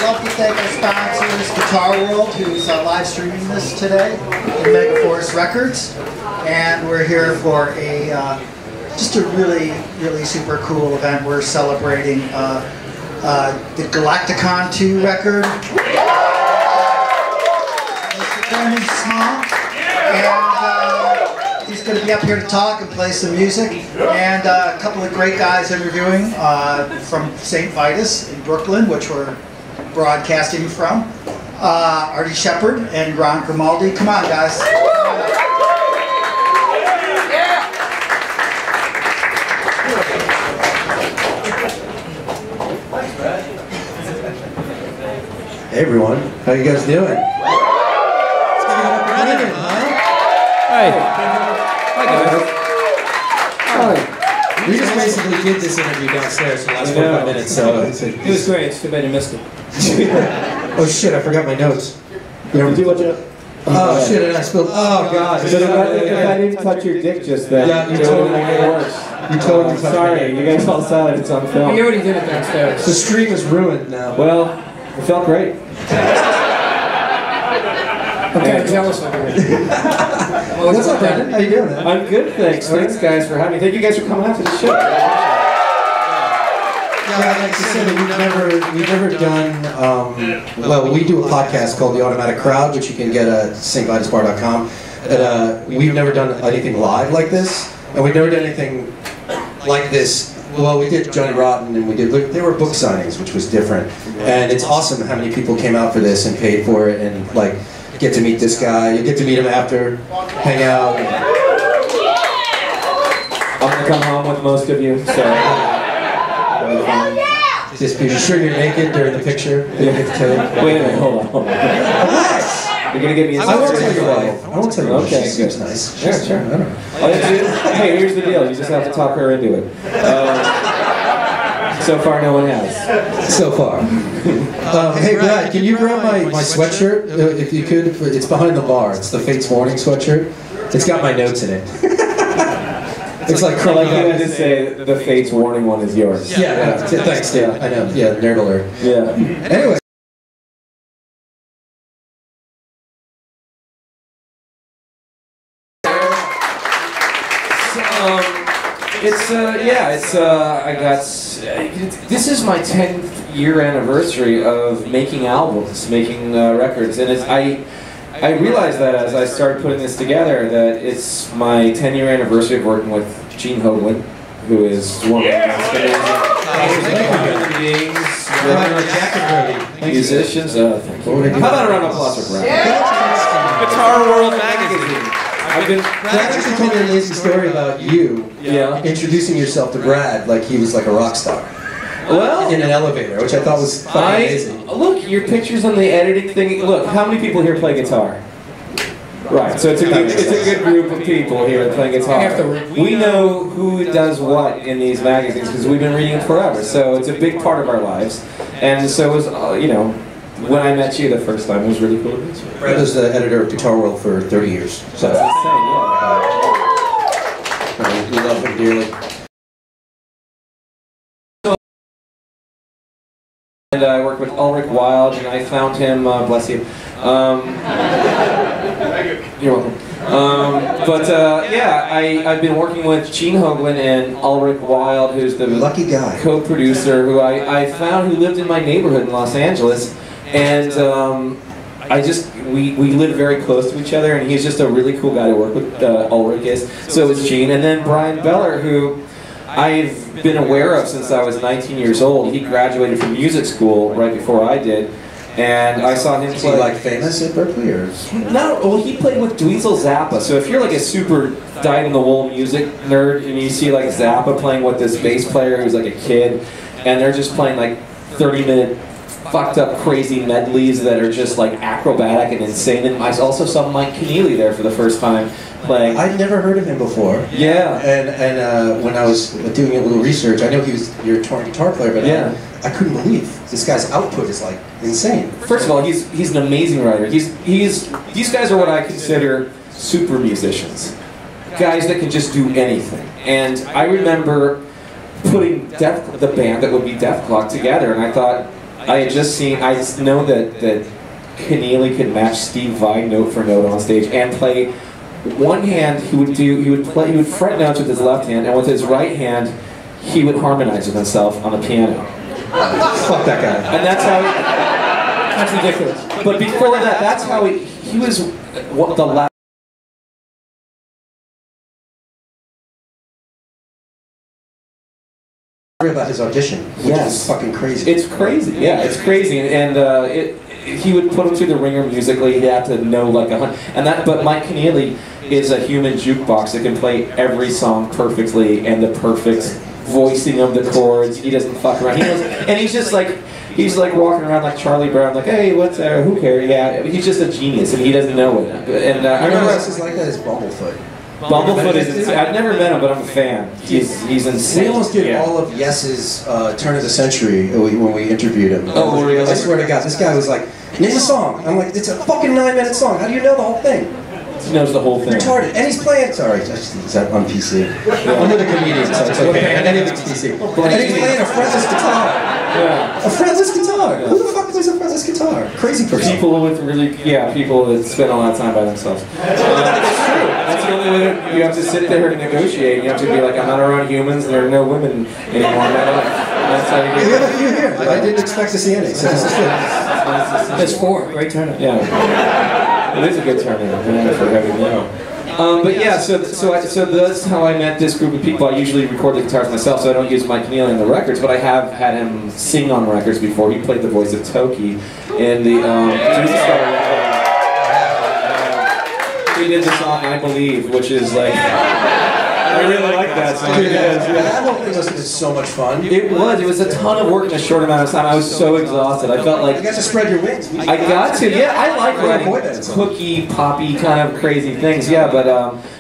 love to thank our sponsors, Guitar World, who's live streaming this today, and Megaforce Records. And we're here for a just a really, really super cool event. We're celebrating the Galacticon 2 record. It's Brendon small, and he's going to be up here to talk and play some music. And a couple of great guys interviewing from St. Vitus in Brooklyn, which we're broadcasting from. Artie Shepard and Ron Grimaldi. Come on, guys. Hey everyone, how you guys doing? Let's give it up for Brendon, huh? Hi. Hi guys. Hi. We just basically did this interview downstairs for the last 45 minutes, so... It was great, it's too bad you missed it. Oh shit, I forgot my notes. You ever do what you... Oh shit, and I spilled... Oh god. So if I didn't touch your dick just then, yeah, you totally made it worse. You totally touched sorry, you guys all silent, it's on film. You already did it downstairs. The stream is ruined now. Well, it felt great. I'm kind of jealous of you. What's up, Brendon? How you doing, man? I'm good, thanks. Thanks, guys, for having me. Thank you guys for coming out to the show. Yeah, like I said, we've never done, well, we do a podcast called The Automatic Crowd, which you can get at stvitusbar.com. And we've never done anything live like this, and we've never done anything like this. Well, we did Johnny Rotten, and there were book signings, which was different. And it's awesome how many people came out for this and paid for it, and like, get to meet this guy, you get to meet him after, hang out. I'm going to come home with most of you, so... Just be sure you're naked during the picture. Wait a minute, hold on. What? You're gonna get me. I won't tell your wife. I won't tell you. Okay, she seems nice. Sure. I don't know. Hey, here's the deal. You just have to talk her into it. So far, no one has. So far. Hey, Brad, can you grab my sweatshirt if you could? It's behind the bar. It's the Fates Warning sweatshirt. It's got my notes in it. It's like you had to say the Fates Warning one is yours. Yeah. Thanks, Dave. I know. Yeah, nerd alert. Yeah. Anyway. This is my 10th year anniversary of making albums, making records, and I realized that as I started putting this together that it's my 10-year anniversary of working with Gene Hoglan, who is one of the best musicians. Thank you. How about a round of applause for Brad? Guitar World Magazine. Brad actually told me an amazing story about you introducing yourself to Brad like he was like a rock star. Well, in an elevator, which I thought was amazing. Look, your pictures on the editing thing. Look, how many people here play guitar? Right, so it's a good group of people here playing guitar. We know who does what in these magazines because we've been reading it forever. So it's a big part of our lives. And so it was, you know, when I met you the first time, it was really cool to meet you. Brad was the editor of Guitar World for 30 years. So that's insane, yeah. We love him dearly. And I worked with Ulrich Wilde, and I found him, bless you. You're welcome. I've been working with Gene Hoglan and Ulrich Wilde, who's the lucky guy co-producer who I found who lived in my neighborhood in Los Angeles, and we lived very close to each other, and he's just a really cool guy to work with. Ulrich is. So is Gene, and then Brian Beller, who I've been aware of since I was 19 years old. He graduated from music school right before I did, and I saw him play. Is he like famous at Berkeley, or? No, well, he played with Dweezil Zappa. So if you're like a super dyed-in-the-wool music nerd, and you see like Zappa playing with this bass player who's like a kid, and they're just playing like 30-minute fucked up crazy medleys that are just like acrobatic and insane. And I also saw Mike Keneally there for the first time playing. I'd never heard of him before. Yeah. And when I was doing a little research, I know he was your touring guitar player, but I couldn't believe this guy's output is like insane. First of all, he's an amazing writer. These guys are what I consider super musicians, guys that can just do anything. And I remember putting the band that would be Death Clock together, and I thought, I had just seen. I know that Keneally could match Steve Vai note for note on stage and play. One hand he would fret notes with his left hand, and with his right hand he would harmonize with himself on the piano. Fuck that guy. And that's how. That's ridiculous. But before that, that's how he was the last. About his audition, which is fucking crazy. It's crazy, yeah, it's crazy, and he would put him through the ringer musically. He'd have to know like but Mike Keneally is a human jukebox that can play every song perfectly and the perfect voicing of the chords. He doesn't fuck around. He knows, and he's like walking around like Charlie Brown, like, hey, what's who cares? Yeah, he's just a genius, and he doesn't know it. And I remember else is like that is Bumblefoot. Bumblefoot is insane. I've never met him, but I'm a fan. He's insane. We almost did all of Yes's turn of the century when we interviewed him. Oh, really? I swear to God, this guy was like, name a song. I'm like, it's a fucking 9-minute song. How do you know the whole thing? He knows the whole thing. Retarded. And he's playing, sorry, is that on PC? I'm with a comedian, so it's okay. And anything's PC. And he's playing a fretless guitar. Yeah. A fretless guitar. Who the fuck plays a fretless guitar? Crazy person. People with people that spend a lot of time by themselves. It's true. That's the only way that you have to sit there and negotiate. You have to be like, I'm not around humans, there are no women anymore in my life. That's how you do it. We have a few here. I didn't expect to see any, so this is good. There's 4. Great turnout. Yeah. It is a good turnout for having me. But yeah, so that's how I met this group of people. I usually record the guitars myself, so I don't use Mike Keneally on the records, but I have had him sing on records before. He played the voice of Toki in the he did the song I Believe, which is like, I really like that song. That whole thing was so much fun. It was a ton of work in a short amount of time. I was so exhausted. I felt like you got to spread your wings. I got to, yeah. I like writing hooky, poppy, kind of crazy things, yeah. But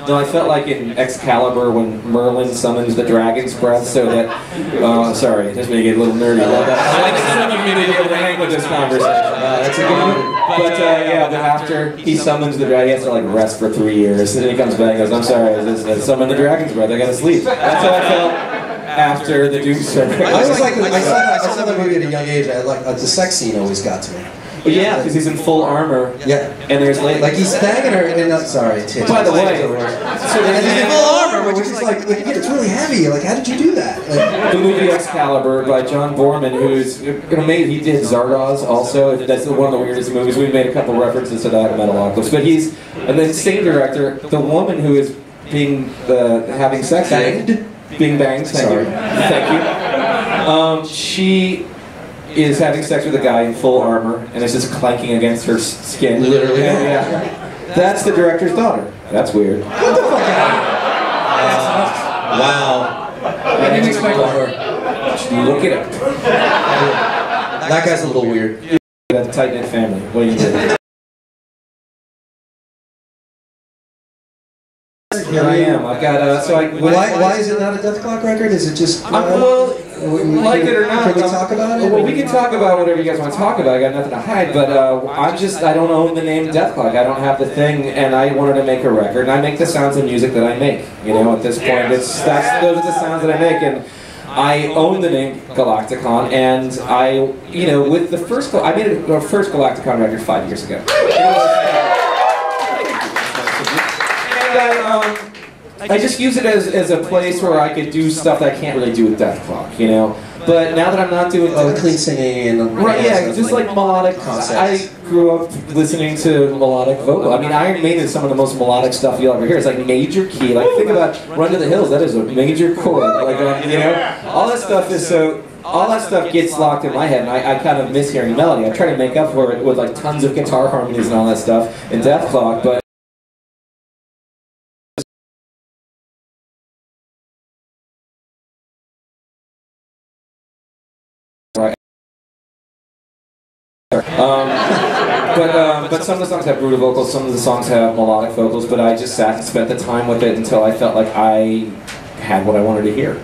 no, I felt like in Excalibur when Merlin summons the dragon's breath, so that. Sorry, this may get a little nerdy. I like some of you to be able to hang with this conversation. That's a good one. But yeah, but after he summons the dragon, he has to like rest for 3 years, and then he comes back and goes, "I'm sorry, I summoned the dragon's breath. I gotta sleep." That's how I felt after the Doom Circuit. I saw that movie at a young age. I like the sex scene always got to me. Well, yeah, because he's in full armor. Yeah. And there's like he's banging her, and sorry, by the way, so he's in full armor, which is like it's really heavy. Like, how did you do that? Like, the movie Excalibur by John Borman, who's amazing. He did Zardoz also. That's one of the weirdest movies. We made a couple references to that in Metalocalypse. But and then same director, the woman who is being having sex being banged. Thank you. She is having sex with a guy in full armor, and it's just clanking against her skin. Literally. Yeah. That's the director's daughter. That's weird. What the fuck? Wow. I didn't expect that. Look it up. That guy's a little weird. That's a tight-knit family. What do you do? Here I am. I've got Why is it not a Death Clock record? Is it just well, like it or not? Can we talk about it? Well, we can talk about whatever you guys want to talk about. I got nothing to hide, but I don't own the name Death Clock. I don't have the thing, and I wanted to make a record, and I make the sounds of music that I make. You know, at this point, those are the sounds that I make, and I own the name Galacticon, and with the first, I made the first Galacticon record 5 years ago. I just use it as a place where I could do stuff that I can't really do with Death Clock, you know. But now that I'm not doing clean singing and right, yeah, just like melodic concepts. I grew up listening to melodic vocal. I mean, Iron Maiden is some of the most melodic stuff you'll ever hear. It's like major key. Like think about Run to the Hills. That is a major chord. Like all that stuff is so. All that stuff gets locked in my head, and I kind of miss hearing melody. I try to make up for it with like tons of guitar harmonies and all that stuff in Death Clock, but. But some of the songs have brutal vocals, some of the songs have melodic vocals, but I just sat and spent the time with it until I felt like I had what I wanted to hear.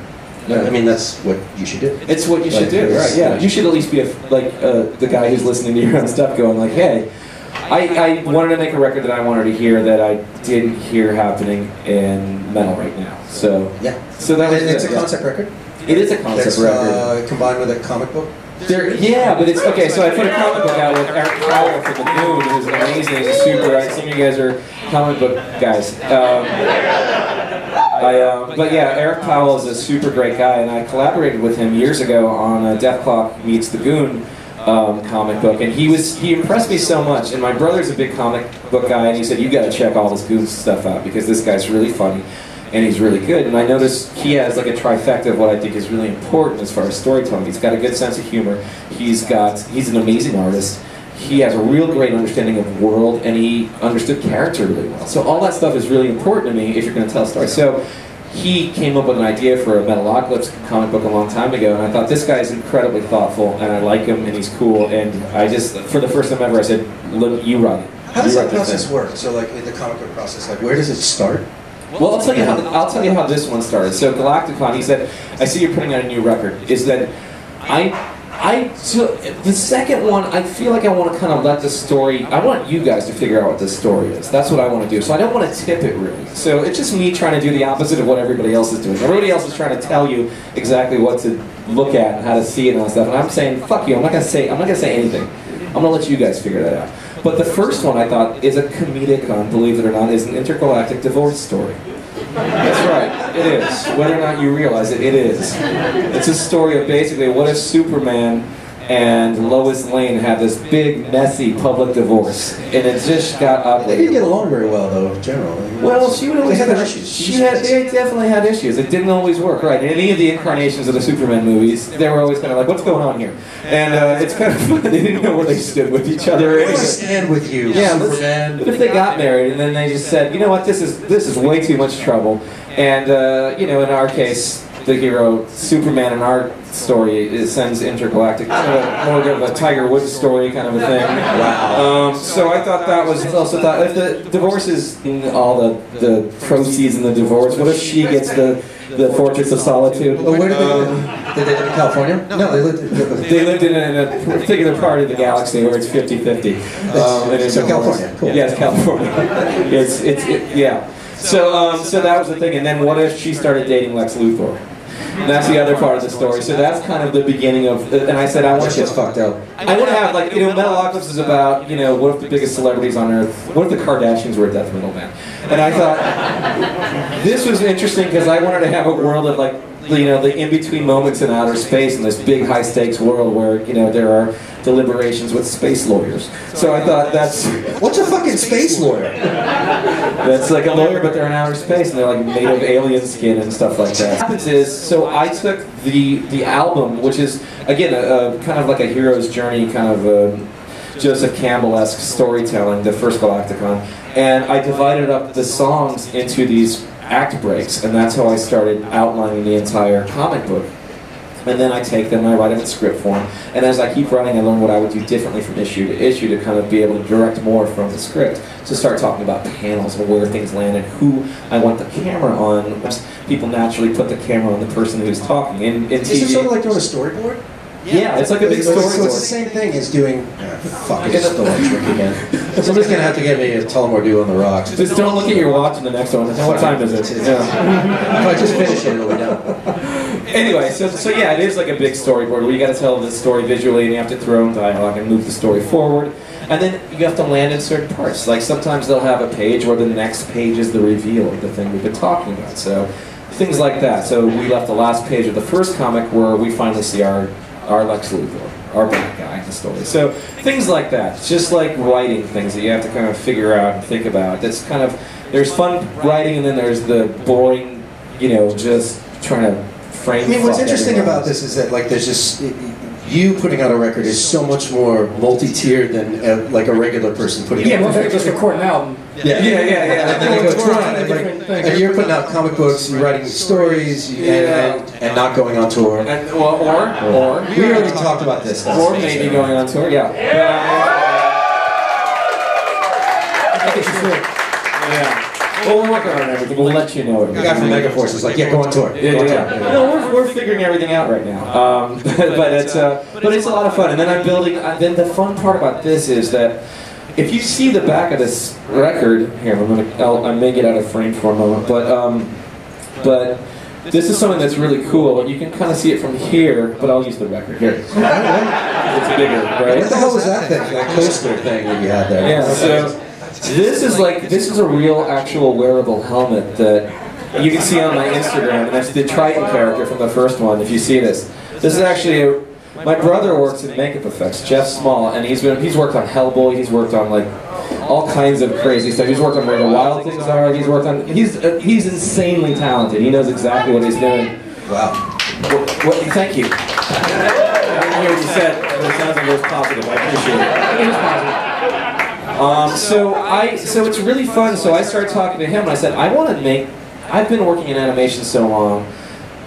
I mean, that's what you should do. It's what you should do, right? Yeah, you should at least be the guy who's listening to your own stuff going like, hey, I wanted to make a record that I wanted to hear that I didn't hear happening in metal right now. So yeah, so that was it's a concept record. It is a concept record. Combined with a comic book. Yeah, but it's okay. So I put a comic book out with Eric Powell for the Goon, who's amazing, super. Some of you guys are comic book guys. But yeah, Eric Powell is a super great guy, and I collaborated with him years ago on Death Clock Meets the Goon comic book, and he impressed me so much. And my brother's a big comic book guy, and he said, "You got to check all this Goon stuff out because this guy's really funny." And he's really good, and I noticed he has like a trifecta of what I think is really important as far as storytelling. He's got a good sense of humor, he's an amazing artist, he has a real great understanding of the world, and he understood character really well. So all that stuff is really important to me if you're going to tell a story. So he came up with an idea for a Metalocalypse comic book a long time ago, and I thought, this guy's incredibly thoughtful, and I like him, and he's cool, and I just, for the first time ever, I said, "Look, you write it." How does that process work? So like in the comic book process, like where does it start? Well, I'll tell you how this one started. So Galacticon, he said, "I see you're putting out a new record." Is that the second one, I feel like I want to kind of let the story, I want you guys to figure out what this story is. That's what I want to do. So I don't want to tip it really. So it's just me trying to do the opposite of what everybody else is doing. Everybody else is trying to tell you exactly what to look at and how to see it and all that stuff. And I'm saying, fuck you, I'm not gonna say anything. I'm gonna let you guys figure that out. But the first one, I thought, is a comedic, believe it or not, is an intergalactic divorce story. That's right, it is. Whether or not you realize it, it is. It's a story of basically what if Superman and Lois Lane had this big, messy public divorce, and it just got ugly. They didn't get along very well, though, generally. Well, she would always have have issues. They definitely had issues. It didn't always work, right? In any of the incarnations of the Superman movies, they were always kind of like, "What's going on here?" And it's kind of fun. They didn't know where they stood with each other. I stand with you, yeah, Superman. But if they got married and then they just said, "You know what? This is way too much trouble," and you know, in our case, the hero Superman in our story sends intergalactic, more of a Tiger Woods story kind of a thing. Wow. So I thought that was also thought if the divorce is all the proceeds in the divorce, what if she gets the Fortress of Solitude? Oh, where did they live? Did they live in California? No, they lived in a particular part of the galaxy where it's 50-50. So California. Cool. Yeah, it's California. Yeah. So that was the thing. And then what if she started dating Lex Luthor? And that's the other part of the story. So that's kind of the beginning of. And I said, I want to get fucked up. I want to have like, you know, Metalocalypse is about, you know, what if the biggest celebrities on Earth? What if the Kardashians were a death metal band? And I thought this was interesting because I wanted to have a world of like, you know, the in-between moments in outer space in this big high-stakes world where, you know, there are deliberations with space lawyers. So I thought that's... What's a fucking space lawyer? That's like a lawyer, but they're in outer space and they're like made of alien skin and stuff like that. What happens is, so I took the album, which is, again, kind of like a hero's journey, kind of Joseph Campbell-esque storytelling, the first Galacticon, and I divided up the songs into these act breaks, and that's how I started outlining the entire comic book. And then I take them and I write them in script form, and as I keep writing, I learn what I would do differently from issue to issue to kind of be able to direct more from the script, to start talking about panels and where things land and who I want the camera on. People naturally put the camera on the person who's talking. In TV, is it sort of like doing a storyboard? Yeah, it's like a big storyboard. So it's the same thing as doing fucking story trick again. Somebody's gonna have to get me a Tullamore Dew on the rocks. Just don't look at your watch in the next one. What time is it? Yeah. If I just finish it, it'll be done. Anyway, so yeah, it is like a big storyboard where you got to tell the story visually, and you have to throw in dialogue and move the story forward, and then you have to land in certain parts. Like sometimes they'll have a page where the next page is the reveal of the thing we've been talking about. So things like that. So we left the last page of the first comic where we finally see our Lex Luthor, our bad guy in the story. So things like that. It's just like writing things that you have to kind of figure out and think about. That's kind of, there's fun writing, and then there's the boring, you know, just trying to frame. I mean, what's interesting about this is that like there's just you putting out a record is so much more multi-tiered than like a regular person putting out a record. Just record an album. Yeah. And then they go tour on it. And you're putting out comic books, you're writing stories, and not going on tour. And, or we already talked about this. Or maybe going on tour, yeah. I think you should. Yeah. Well, we're working on everything. We'll let you know. The guy from Megaforce is like, yeah, go on tour. Yeah. No, we're figuring everything out right now. But it's a lot of fun. And then I'm building. Then the fun part about this is that if you see the back of this record here, I may get out of frame for a moment, but this is something that's really cool. You can kind of see it from here, but I'll use the record here. It's bigger, right? What the hell was that thing? That coaster thing that you had there? Yeah, so this is a real, actual wearable helmet that you can see on my Instagram, and that's the Triton character from the first one, if you see this. This is actually my brother works in makeup effects, Jeff Small, and he's worked on Hellboy, he's worked on like all kinds of crazy stuff. He's worked on Where the Wild Things Are, he's insanely talented. He knows exactly what he's doing. Wow. Thank you. I didn't hear what you said, but it sounds like it was positive. I appreciate it. It was positive. So it's really fun. So I started talking to him, and I said, I've been working in animation so long.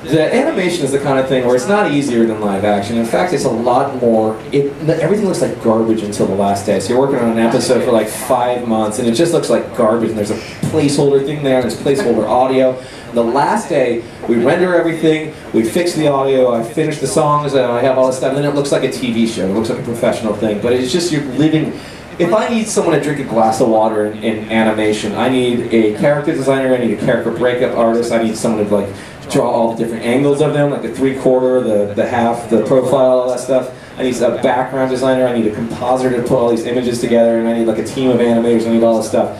The animation is the kind of thing where it's not easier than live action. In fact, it's a lot more. Everything looks like garbage until the last day. So you're working on an episode for like 5 months, and it just looks like garbage. And there's a placeholder thing there, and there's placeholder audio. And the last day, we render everything, we fix the audio, I finish the songs, and I have all this stuff, and then it looks like a TV show. It looks like a professional thing. But it's just you're living. If I need someone to drink a glass of water in animation, I need a character designer, I need a character breakup artist, I need someone to like draw all the different angles of them, like the 3/4, the half, the profile, all that stuff. I need a background designer, I need a compositor to put all these images together, and I need like a team of animators, I need all this stuff.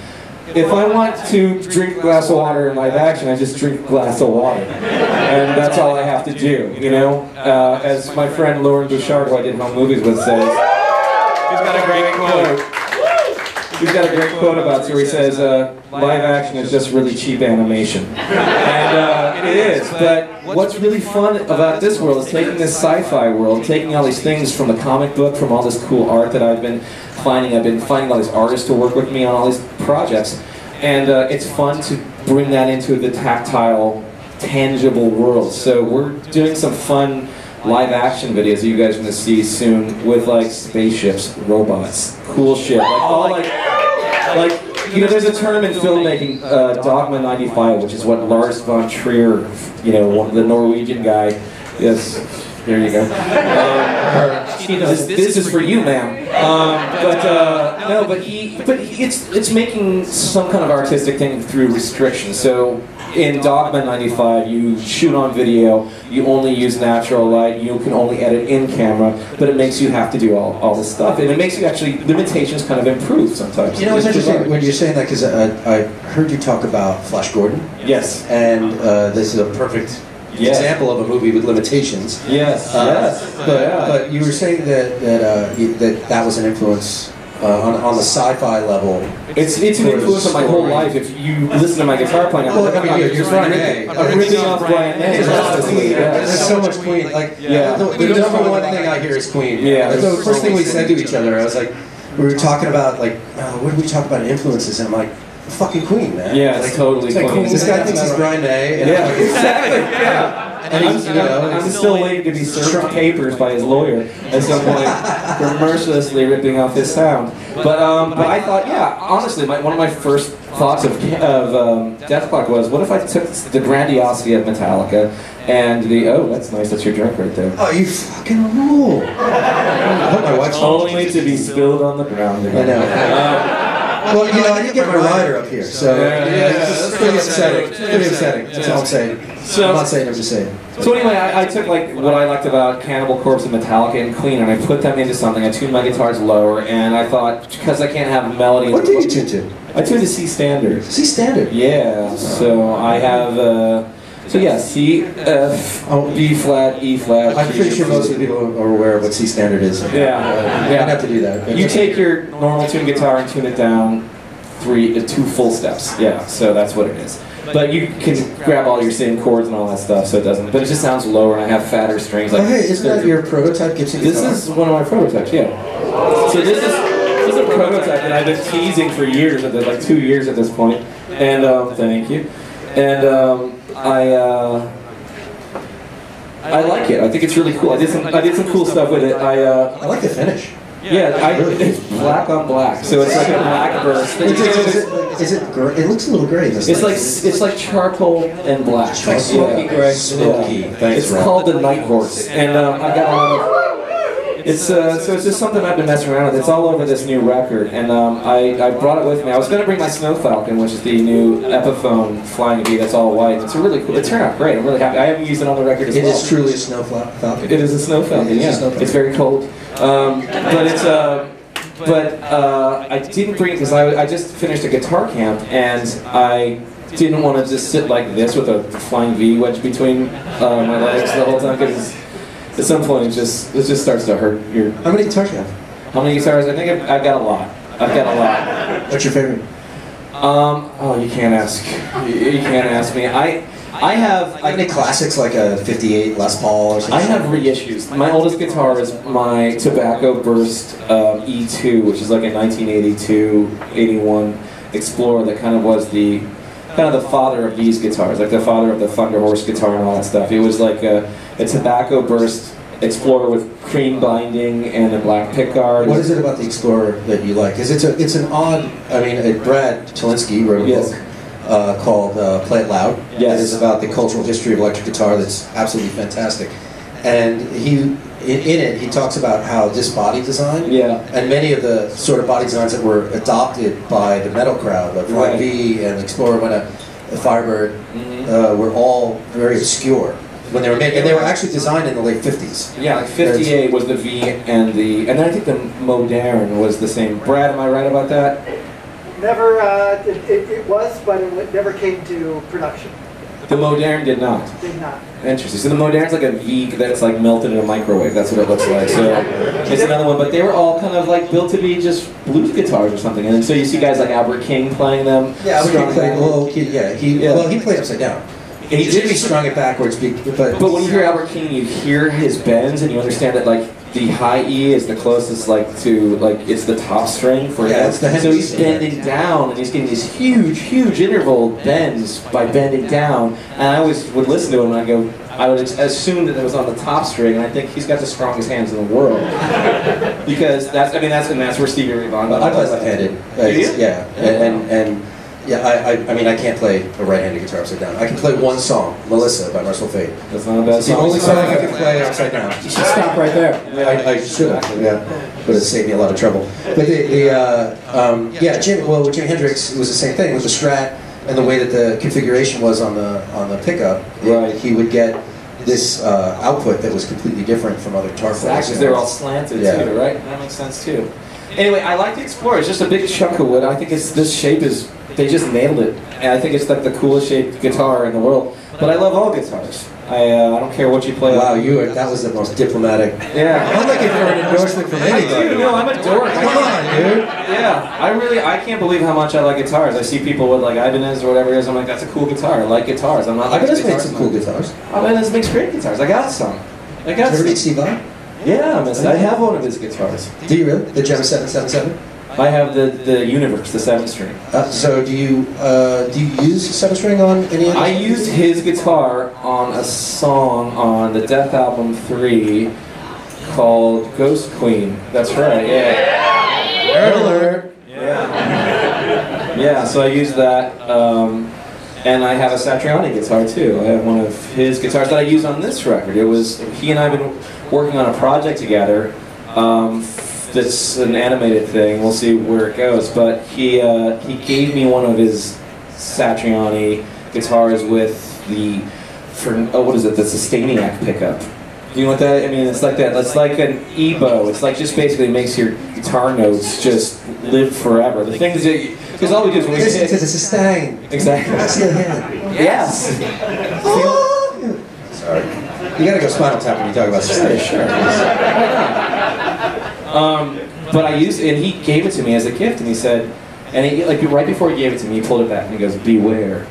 If I want to drink a glass of water in live action, I just drink a glass of water. And that's all I have to do, you know? As my friend Lauren Bouchard, who I did home movies with, says, he's got a great quote. He's got a great quote about it where he says, live action is just really cheap animation. And it is, but what's really fun about this world is taking this sci-fi world, taking all these things from the comic book, from all this cool art that I've been finding all these artists to work with me on all these projects, and it's fun to bring that into the tactile, tangible world. So we're doing some fun live action videos that you guys are going to see soon with like spaceships, robots, cool shit. Like you know, there's a term in filmmaking, Dogma 95, which is what Lars von Trier, you know, the Norwegian guy, yes, there you go. This is for you, ma'am. But it's making some kind of artistic thing through restriction. So in Dogma 95, you shoot on video, you only use natural light, you can only edit in camera, but it makes you have to do all this stuff, and it makes you actually, limitations kind of improve sometimes. You know, it's interesting when you're saying that, because I heard you talk about Flash Gordon. Yes. And this is a perfect example of a movie with limitations. Yes. But you were saying that was an influence on the sci-fi level. It's an influence on my whole life. If you listen to my guitar playing, you're Brian May. I'm ripping off Brian May. There's so much Queen. Like, the number one thing I hear is Queen. Yeah. The first thing we said to each other, I was like, we were talking about like, what did we talk about influences? And I'm like, fucking Queen, man. Yeah, it's totally Queen. This guy thinks he's Brian May. Yeah, exactly. Yeah. And I'm still waiting to be served papers by his lawyer at some point for mercilessly ripping off his sound. But I thought, yeah, honestly, one of my first thoughts of Death Clock was, what if I took the grandiosity of Metallica and that's nice, that's your drink right there. Oh, you fucking rule. I hope my wife's only to be spilled on the ground again. I know. Well, you know, I didn't get my rider up here, so it's pretty upsetting. Pretty upsetting. That's all I'm saying. I'm not saying, I'm just saying. So anyway, I took like what I liked about Cannibal Corpse and Metallica and Queen, and I put them into something. I tuned my guitars lower, and I thought, because I can't have a melody. What do you tune to? I tune to C standard. C standard. Yeah. So I have. So yeah, C, F, B flat, E flat. I'm pretty sure most of the people are aware of what C standard is. Yeah. You have to do that. You take your normal tuned guitar and tune it down two full steps. Yeah, so that's what it is. But you can grab all your same chords and all that stuff, so it doesn't. But it just sounds lower, and I have fatter strings. Like, hey, isn't that your prototype Gibson guitar? This is one of my prototypes. Yeah. So this is a prototype that I've been teasing for years, like 2 years at this point. And thank you. And I like it. I think it's really cool. I did some cool stuff with it. I like the finish. Yeah, it's black on black, so it's like a black burst. Is it gray? It looks a little gray. It's like charcoal and black. It's like smoky gray. Smoky. It's called the Night Horse, and I got a lot of. so it's just something I've been messing around with. It's all over this new record, and I brought it with me. I was going to bring my Snow Falcon, which is the new Epiphone flying V that's all white. It's a really cool. It turned out great. I'm really happy. I haven't used it on the record as well. It is truly a Snow Falcon. It is a Snow Falcon. Yeah, it's very cold, but it's I didn't bring it because I just finished a guitar camp and I didn't want to just sit like this with a flying V wedged between my legs the whole time because at some point it just starts to hurt your. How many guitars do you have? How many guitars? I think I've got a lot. I've got a lot. What's your favorite? Oh, you can't ask. You can't ask me. I have any classics like a '58 Les Paul or something? I have reissues. My oldest guitar is my Tobacco Burst E2, which is like a 1982-81 Explorer that kind of was the father of these guitars, like the father of the Thunder Horse guitar and all that stuff. It was like a Tobacco Burst Explorer with cream binding and a black pickguard. What is it about the Explorer that you like? Because it's an odd. I mean, Brad Chalinsky wrote a book called Play It Loud. Yes. It is about the cultural history of electric guitar that's absolutely fantastic. And in it, he talks about how this body design, and many of the sort of body designs that were adopted by the metal crowd, like Flying V and Explorer, when a Firebird, were all very obscure when they were made, and they were actually designed in the late 50s. Yeah, like 58 was the V and then I think the Modern was the same. Brad, am I right about that? Never, it was, but it never came to production. The Modern did not. Did not. Interesting. So the Modern's like a V that's like melted in a microwave. That's what it looks like. So it's another one. But they were all kind of like built to be just blues guitars or something. And so you see guys like Albert King playing them. Yeah, Albert King played. Well, he played upside down. And he did. He strung it backwards. But when you hear Albert King, you hear his bends, and you understand that like the high E is the closest like to it's the top string for him. So he's bending down, and he's getting these huge interval bends by bending down. And I always would listen to him, and I would assume that it was on the top string, and I think he's got the strongest hands in the world because that's where Stevie Ray Vaughan. I play left-handed. Yeah, I mean, I can't play a right-handed guitar upside down. I can play one song, Melissa by Merciful Fate. That's not a bad It's the only song I can play upside down. You should stop right there. I should actually, but it saved me a lot of trouble. But with Jimi Hendrix, it was the same thing with the Strat and the way that the configuration was on the pickup. He would get this output that was completely different from other guitar players. Because they're all slanted too, right? That makes sense too. Anyway, I like the Explorer. It's just a big chunk of wood. I think this shape is. They just nailed it, and I think it's like the coolest shaped guitar in the world. But I love all guitars. I don't care what you play. Wow, that was the most diplomatic. Yeah. I'm looking for an endorsement from anybody. No, I'm a dork. Come on, dude. Yeah, I can't believe how much I like guitars. I see people with like Ibanez or whatever it is. I'm like, that's a cool guitar. I like guitars. I'm not. Ibanez makes some cool guitars. Ibanez makes great guitars. I got some. Did you ever meet Steve Vai? Yeah, I have one of his guitars. Do you really? The Gem 777? I have the Universe, the 7-string. So do you use 7-string on any of I used his guitar on a song on the Death Album 3 called Ghost Queen. That's right, yeah. Nerd alert. Yeah, so I used that. And I have a Satriani guitar too. I have one of his guitars that I used on this record. He and I have been working on a project together. That's an animated thing. We'll see where it goes. But he gave me one of his Satriani guitars with what is it? The Sustainiac pickup. You know what that? I mean, it's like that. It's like an EBO. It's like just basically makes your guitar notes just live forever. The things that because all we do is we listen to the sustain. Exactly. Yes. Sorry. You gotta go Spinal Tap when you talk about sustain. Sure. But I used it, and he gave it to me as a gift, and he said, and he, like right before he gave it to me, he pulled it back and he goes, "Beware.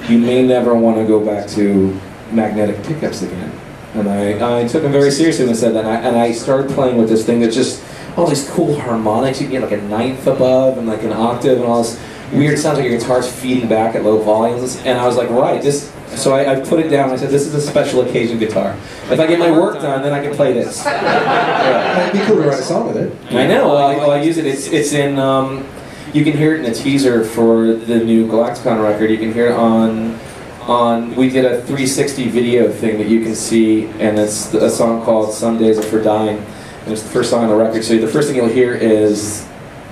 You may never want to go back to magnetic pickups again." And I took him very seriously when I said that, and I started playing with this thing that just all these cool harmonics. You get like a ninth above and like an octave and all this weird sounds like your guitar's feeding back at low volumes. And I was like, right, this. So I put it down and I said, this is a special occasion guitar. If I get my work done, then I can play this. It'd be cool to write a song with it. I know. I use it. It's in. You can hear it in a teaser for the new Galacticon record. You can hear it on we did a 360 video thing that you can see, and it's a song called "Some Days Are for Dying," and it's the first song on the record. So the first thing you'll hear is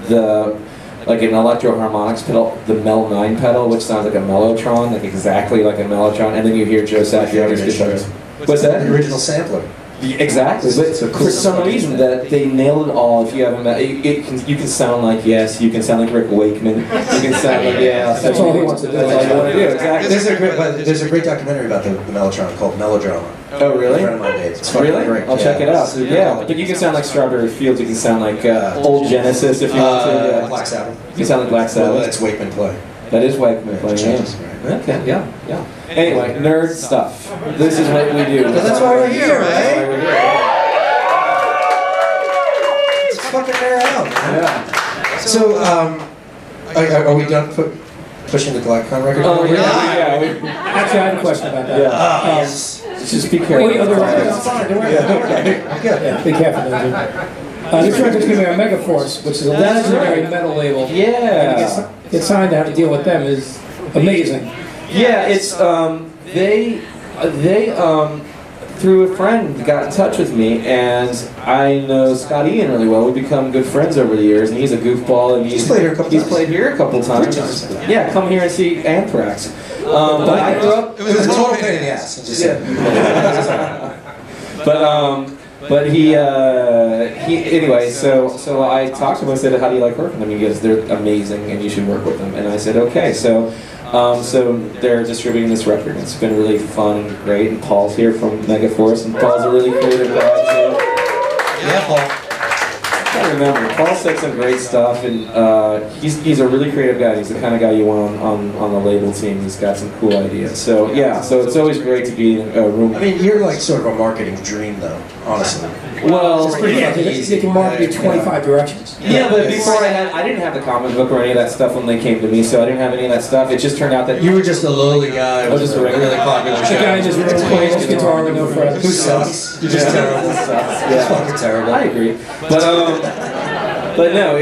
like an electro harmonics pedal, the Mel 9 pedal, which sounds like a mellotron, like exactly like a mellotron, and then you hear Joe Satriani's guitars. What's that? The original sampler. Exactly, but So cool. for some reason that they nailed it all. If you haven't met, you can sound like Yes, you can sound like Rick Wakeman, you can sound like That's all he wants to do. That's all you want to do, exactly. There's a great documentary about the Mellotron called Melodrama. Oh really? A friend of mine made. It's fucking Really? great. I'll check it out. Yeah, but you can sound like Strawberry Fields. You can sound like old Genesis if you want to. Yeah. Black Sabbath. You can sound like Black Well, Sabbath. that's Wakeman play. That is Wakeman playing. Changes, Yeah. Okay. Yeah. Anyway, nerd stuff. This is what we do. But that's why we're here, That's right? why we're here. Fucking nerd out, man. Yeah. So, are we done pushing the Galacticon record? Oh yeah. Actually, I have a question about that. Yeah. Yes. Just be careful. Wait, other records? Okay. Be careful, don't you? This record's going to be on Megaforce, which is a legendary metal label. Yeah. Get signed to have to deal with them is amazing. Yeah, it's they through a friend got in touch with me, and I know Scott Ian really well. We've become good friends over the years, and he's a goofball, and He's played here a couple he's times. played here a couple times. Yeah, come here and see Anthrax. But I grew up. It was a total pain in the ass. Just But he anyway. So I talked to him. I said, "How do you like working with them?" He goes, "They're amazing, and you should work with them." And I said, "Okay." So they're distributing this record. It's been really fun and great. And Paul's here from Megaforce, and Paul's a really creative guy too. Yeah, Paul. I remember Paul said some great stuff, and he's a really creative guy. He's the kind of guy you want on the label team. He's got some cool ideas. So yeah, so it's always great to be in a room. I mean, you're like sort of a marketing dream, though. Honestly. Well, It's pretty fucking easy. They can market you 25 directions. yeah, but before I didn't have the comic book or any of that stuff when they came to me, so I didn't have any of that stuff. It just turned out that You were just a lowly guy. I was just a really popular The show. guy just plays his guitar with no frets. Who sucks? You're just terrible. It's fucking terrible. I agree, but no,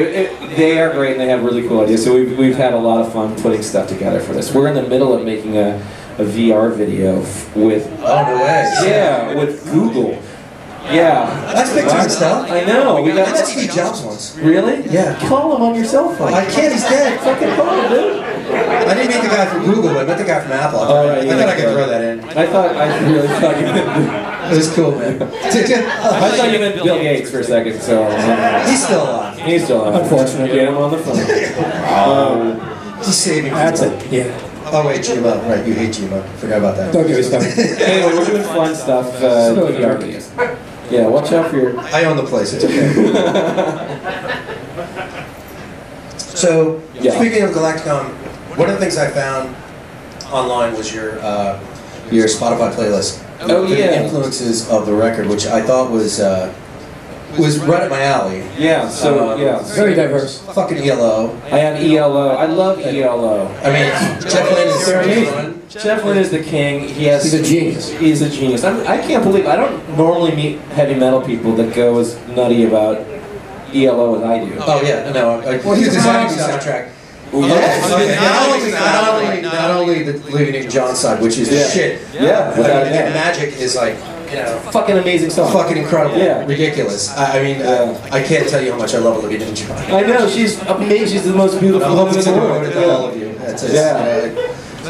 they are great and they have really cool ideas. So we've had a lot of fun putting stuff together for this. We're in the middle of making a VR video with Oh, no way. yeah with Google. Yeah, That's pictures and stuff. I know. We I got met Steve Jobs once. really. Yeah. Call him on your cell phone. I can't, he's dead. Fucking call him, dude. I didn't meet the guy from Google, but I met the guy from Apple. Oh, right, I yeah. thought I could throw that in. I really thought you meant. It was cool, man. I thought you meant Bill Gates for a second. So He's still alive. he's still on. Unfortunately. Get him on the phone. He's saving That's people. it. Yeah. Oh, wait, GMO. Right, you hate GMO. Forgot about that. Don't give me stuff. Anyway, we're doing fun stuff. Still VR dark. videos. Yeah, watch out for your. I own the place, it's okay. So, Yeah. speaking of Galacticon, one of the things I found online was your Spotify playlist. Oh, The yeah. influences of the record, which I thought was right up my alley. Yeah. So yeah. Very diverse. Fucking ELO. I have ELO. I love ELO. I mean, Jeff Lynne is Amazing. Jeff Lynne is the king. He's a genius. He's a genius. I can't believe I don't normally meet heavy metal people that go as nutty about ELO as I do. Oh yeah, no. Well, He's he's designing a the soundtrack. Yeah. Okay. Not only the Living in John side, which is Yeah. shit. Yeah. But Magic is like, Fucking amazing song. fucking incredible. Yeah. Ridiculous. I mean, I can't tell you how much I love Olivia Newton-John. I know she's amazing. She's the most beautiful I love woman to in the do world. it to all of you. That's it. Yeah.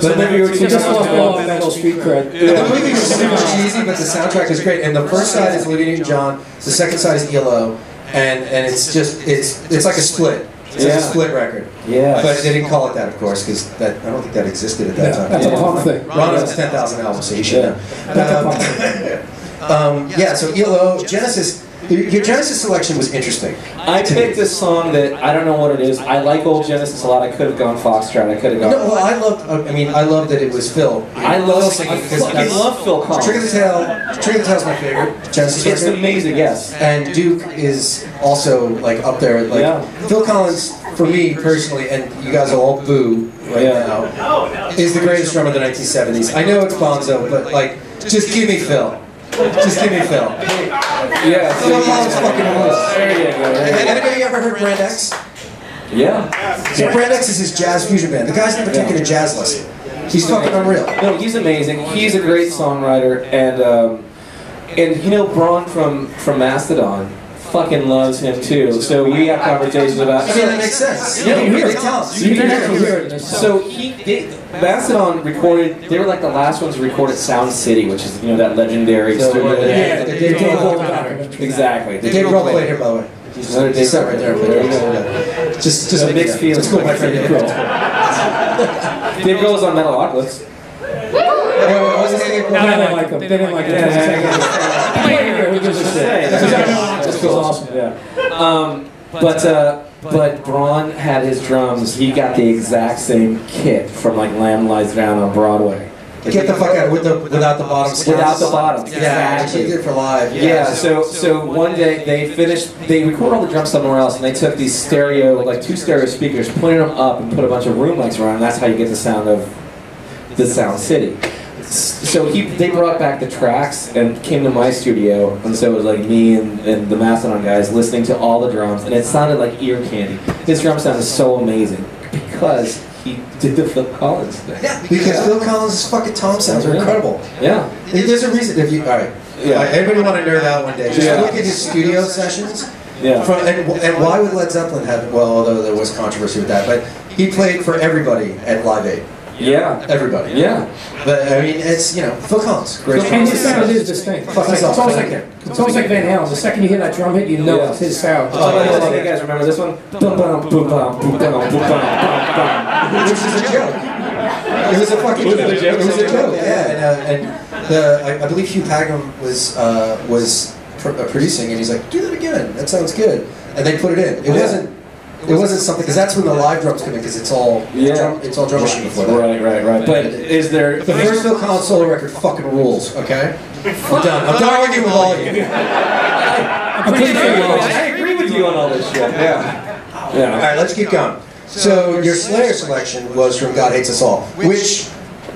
But maybe you were He just lost all of metal street cred. the movie is super cheesy, but the soundtrack is great. And the first side is Olivia Newton-John. The second side is ELO, and it's just it's like a split. It's like a split record. Yeah. But they didn't call it that, of course, because I don't think that existed at that time. That's a punk thing. Ron owns 10,000 albums, so you should know. That's a punk thing. Yeah, so ELO, Genesis, your Genesis selection was interesting. I picked a song that I don't know what it is. I like old Genesis a lot. I could have gone Foxtrot. I could have gone. No, well, I loved that it was Phil. I love singing I because fucking love Phil Collins. Trick of the Tail's my favorite Genesis It's record. amazing, yes. And Duke is also like up there. Like Yeah. Phil Collins, for me personally, and you guys will all boo right now, is the greatest drummer of the 1970s. I know it's Bonzo, but like, just give me Phil. Just give me Phil. Yeah. Phil Collins fucking rules. There you go. Anybody ever heard Brand X? Yeah. So Brand X is his jazz fusion band. The guy's never taken a jazz lesson. He's fucking unreal. No, he's amazing. He's a great songwriter, and you know, Braun from Mastodon fucking loves him too. So we have conversations about. I mean, that makes sense. Yeah, you can tell us. You can actually hear it. So Mastodon recorded. They were like the last ones to record at Sound City, which is that legendary studio. Yeah, Dave Grohl. Exactly. Dave Grohl played here, by the way. He's sat right there. Just a mixed feeling. It's cool, my friend. Dave Grohl was on Metalocalypse. No, they didn't like him. They didn't like him. That's cool. Awesome. Yeah. But Braun had his drums. He got the exact same kit from like Lamb Lies Down on Broadway. Get the fuck out without the bottom. Without the bottom. Yeah, Exactly. he did it for live. Yeah. So one day they recorded all the drums somewhere else, and they took these two stereo speakers, pointed them up, and put a bunch of room lights around. And that's how you get the sound of the Sound City. So they brought back the tracks and came to my studio, and so it was like me and the Mastodon guys listening to all the drums, and it sounded like ear candy. His drum sound is so amazing because he did the Phil Collins thing. Yeah, because Phil Collins' fucking tom sounds are incredible. Yeah. There's a reason. If you, all right. Yeah. Anybody want to nerd out one day? Just Yeah. look at his studio sessions. Yeah. And why would Led Zeppelin have? Well, although there was controversy with that, but he played for everybody at Live Aid. Yeah. Everybody. Yeah. But I mean, it's Phil Collins. Great. And his sound is distinct. It's almost like Van Halen. The second you hear that drum hit, you know it's his sound. Oh, you guys remember this one? Which is a joke. It was a fucking joke. It was a joke. Yeah, I believe Hugh Pagham was producing, and he's like, "Do that again. That sounds good." And they put it in. It wasn't something, because that's when the live drums come in, because it's all drum machine before that. Right. But is there The first Phil Collins solo record fucking rules? Okay, I'm done. I'm done arguing with all of you. I agree with you on all this shit. Yeah. All right, let's keep going. So your Slayer selection was from God Hates Us All, which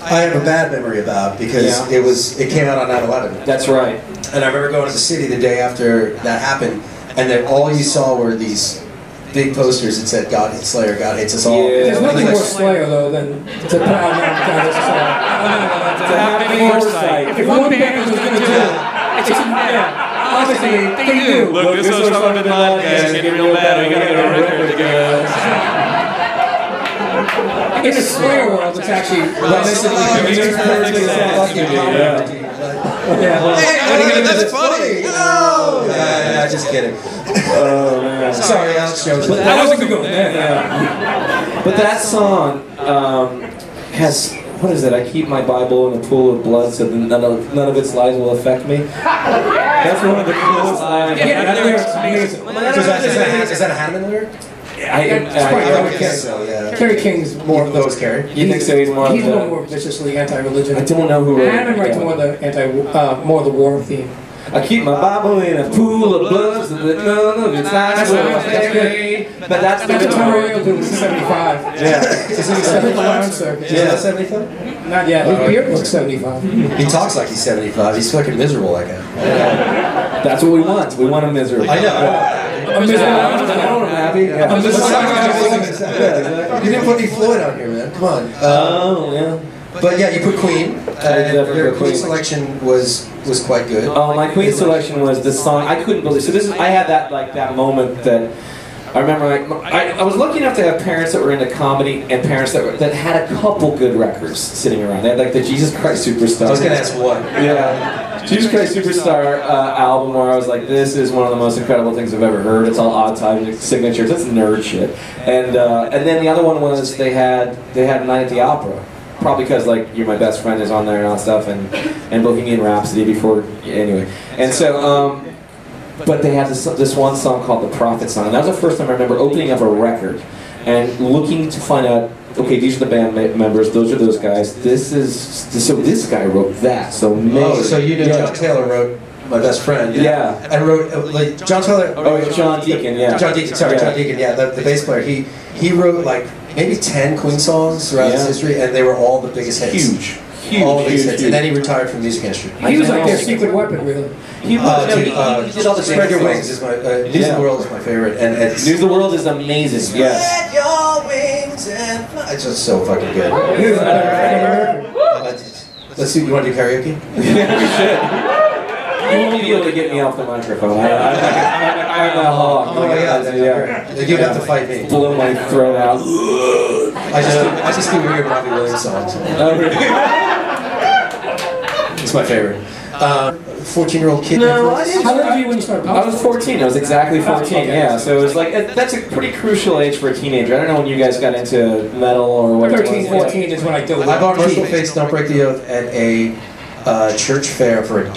I have a bad memory about because it came out on 9/11. That's right. And I remember going to the city the day after that happened, and then all you saw were these big posters that said God Hates Slayer, God Hates Us All. Yeah. There's nothing more Slayer though than to put out God Hates Us All. To have any foresight. If one band was going to do it, obviously they do. Look, this was from the podcast. It's getting real bad. We gotta get a record together. In the Slayer world, it's actually That's funny. Oh, yeah, just kidding. Oh man. Sorry, Alex Jones. But that wasn't good. But that song has, what is it? I keep my Bible in a pool of blood so that none of its lies will affect me. That's one of the coolest lines. Is that a Hanneman lyric? I guess so, yeah. Kerry King's more of the... was Kerry? You think so? He's more viciously anti-religion. I don't know who wrote it. Hanneman writes more of the war theme. I keep my Bible in a pool of blood so that none of its lies will affect me. But that's a tutorial to 75. Yeah. Is he 75? Yeah, 75? Not yet. His beard looks 75. He talks like he's 75. He's fucking miserable like that. That's what we want. We want him miserable. I know. I'm miserable. I want him happy. Yeah. You didn't put any Floyd on here, man. Come on. Oh, yeah. But yeah, you put Queen. Your Queen Queen selection was quite good. Oh, my Queen selection was the song. I couldn't believe. So I had that moment that I remember. I was lucky enough to have parents that were into comedy and parents that had a couple good records sitting around. They had like the Jesus Christ Superstar. I was gonna ask what. Yeah, Jesus Christ Superstar album where I was like, this is one of the most incredible things I've ever heard. It's all odd time signatures. It's nerd shit. And then the other one was they had Night at the Opera. Probably because like You're My Best Friend is on there and all that stuff, and Bohemian Rhapsody before anyway. And so, but they had this one song called The Prophet Song, and that was the first time I remember opening up a record and looking to find out. Okay, these are the band members. Those are those guys. So this guy wrote that. So so you knew John Taylor wrote My Best Friend. Yeah. And wrote like John Taylor. Oh, John Deacon. Yeah. John Deacon. Sorry, John Deacon. Yeah, the bass player. He wrote like maybe 10 Queen songs throughout his history, and they were all the biggest hits. Huge, all of these hits, huge. and then he retired from music industry. He was like their secret weapon, really. He was, no, he did all the Spread Your songs. Wings is my News of the World is my favorite, and it's News of the World is amazing. Yes. Spread your wings and fly. It's just so fucking good. He was Let's see. You want to do karaoke? Yeah, we should. You won't be able to get me off the microphone. I'm that hog. Oh yeah. You'd have to fight me. Blow my throat out. I just do weird Robbie Williams songs. Oh, really? It's my favorite. 14-year-old kid. No, I didn't. How old were you when you started? I was 14. I was exactly 14. Yeah, so it was like that's a pretty crucial age for a teenager. I don't know when you guys got into metal or what. 13, 14 is when I did it. I bought Merciful Fate's "Don't Break the Oath" at a church fair for $1.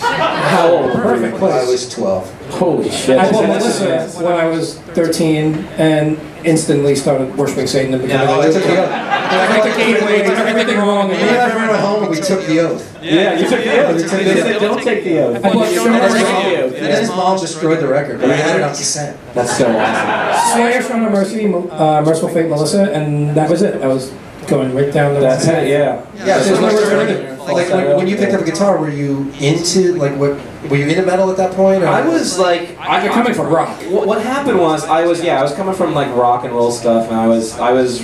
How old? Perfect place. I was 12. Holy shit! I bought Melissa when I was 13 and instantly started worshiping Satan and becoming I took the oath. I took everything wrong. Me and my friend went home and we took the oath. Yeah, you took the oath. They said, don't take the oath. I bought And then his mom destroyed the record, but we had it on cassette. That's so awesome. Slayer, Son of Mercy, Merciful Fate, Melissa, and that was it. I was going right down the. That's it. Yeah. Yeah, so like when you picked up a guitar, were you into were you into metal at that point? Or? I was like, You're coming from rock. What happened was I was coming from like rock and roll stuff, and I was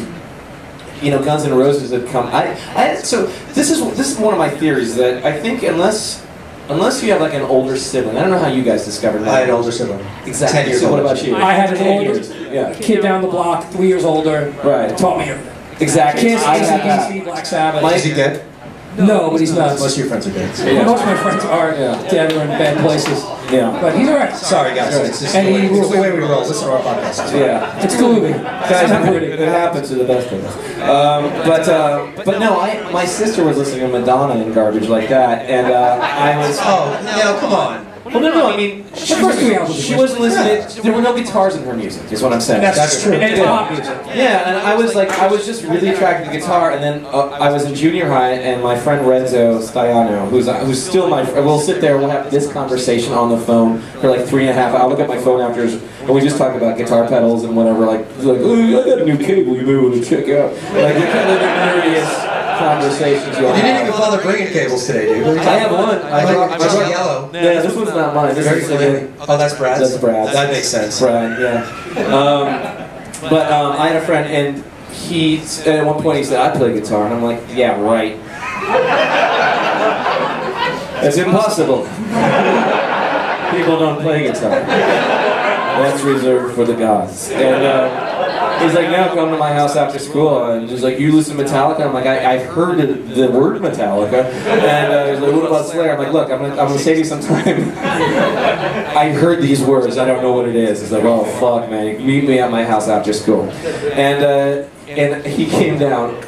you know, Guns N' Roses had come. So this is one of my theories that I think unless you have like an older sibling, I don't know how you guys discovered that. I had an older sibling. Exactly. 10 years So what older. about you? I had an older Yeah. kid down the block, 3 years older. Right. Taught me everything. Exactly. Kiss, I had that. AC/DC, Black Sabbath. Is he dead? No, but he's not. Most of your friends are dead. Yeah. Most of my friends are dead or in bad places. Yeah. But he's alright. Sorry, guys. It's just And he it's the way we roll. Listen to our podcast. Yeah. It's gloomy. Guys, it happens to the best of us. But no, my sister was listening to Madonna and garbage like that, and I was. Oh, no, come on. Well, no, I mean, she wasn't listening. There were no guitars in her music, is what I'm saying. That's true. And it's Yeah. pop music. Yeah, and I was just really attracted to guitar, and then I was in junior high, and my friend Renzo Staiano, who's still my friend, we'll sit there, we'll have this conversation on the phone for like 3.5 hours. I'll look at my phone after, and we just talk about guitar pedals and whatever, like oh, I got a new cable you may want to check out. Like, the kind of the nerdiest conversations you'll You didn't have. even bother bringing cables today, dude. I have one. I brought yellow. Yeah, this one's not mine. This is Oh, that's Brad's? That's Brad's. That makes sense. Brad, yeah. But I had a friend, and at one point he said, I play guitar, and I'm like, yeah, right. It's impossible. People don't play guitar. That's reserved for the gods. And he's like, now come to my house after school, and he's like, you listen to Metallica? I'm like, I've heard the word Metallica. And he's like, what about Slayer? I'm like, look, I'm gonna save you some time. I heard these words, I don't know what it is. He's like, oh fuck, man, meet me at my house after school. And he came down.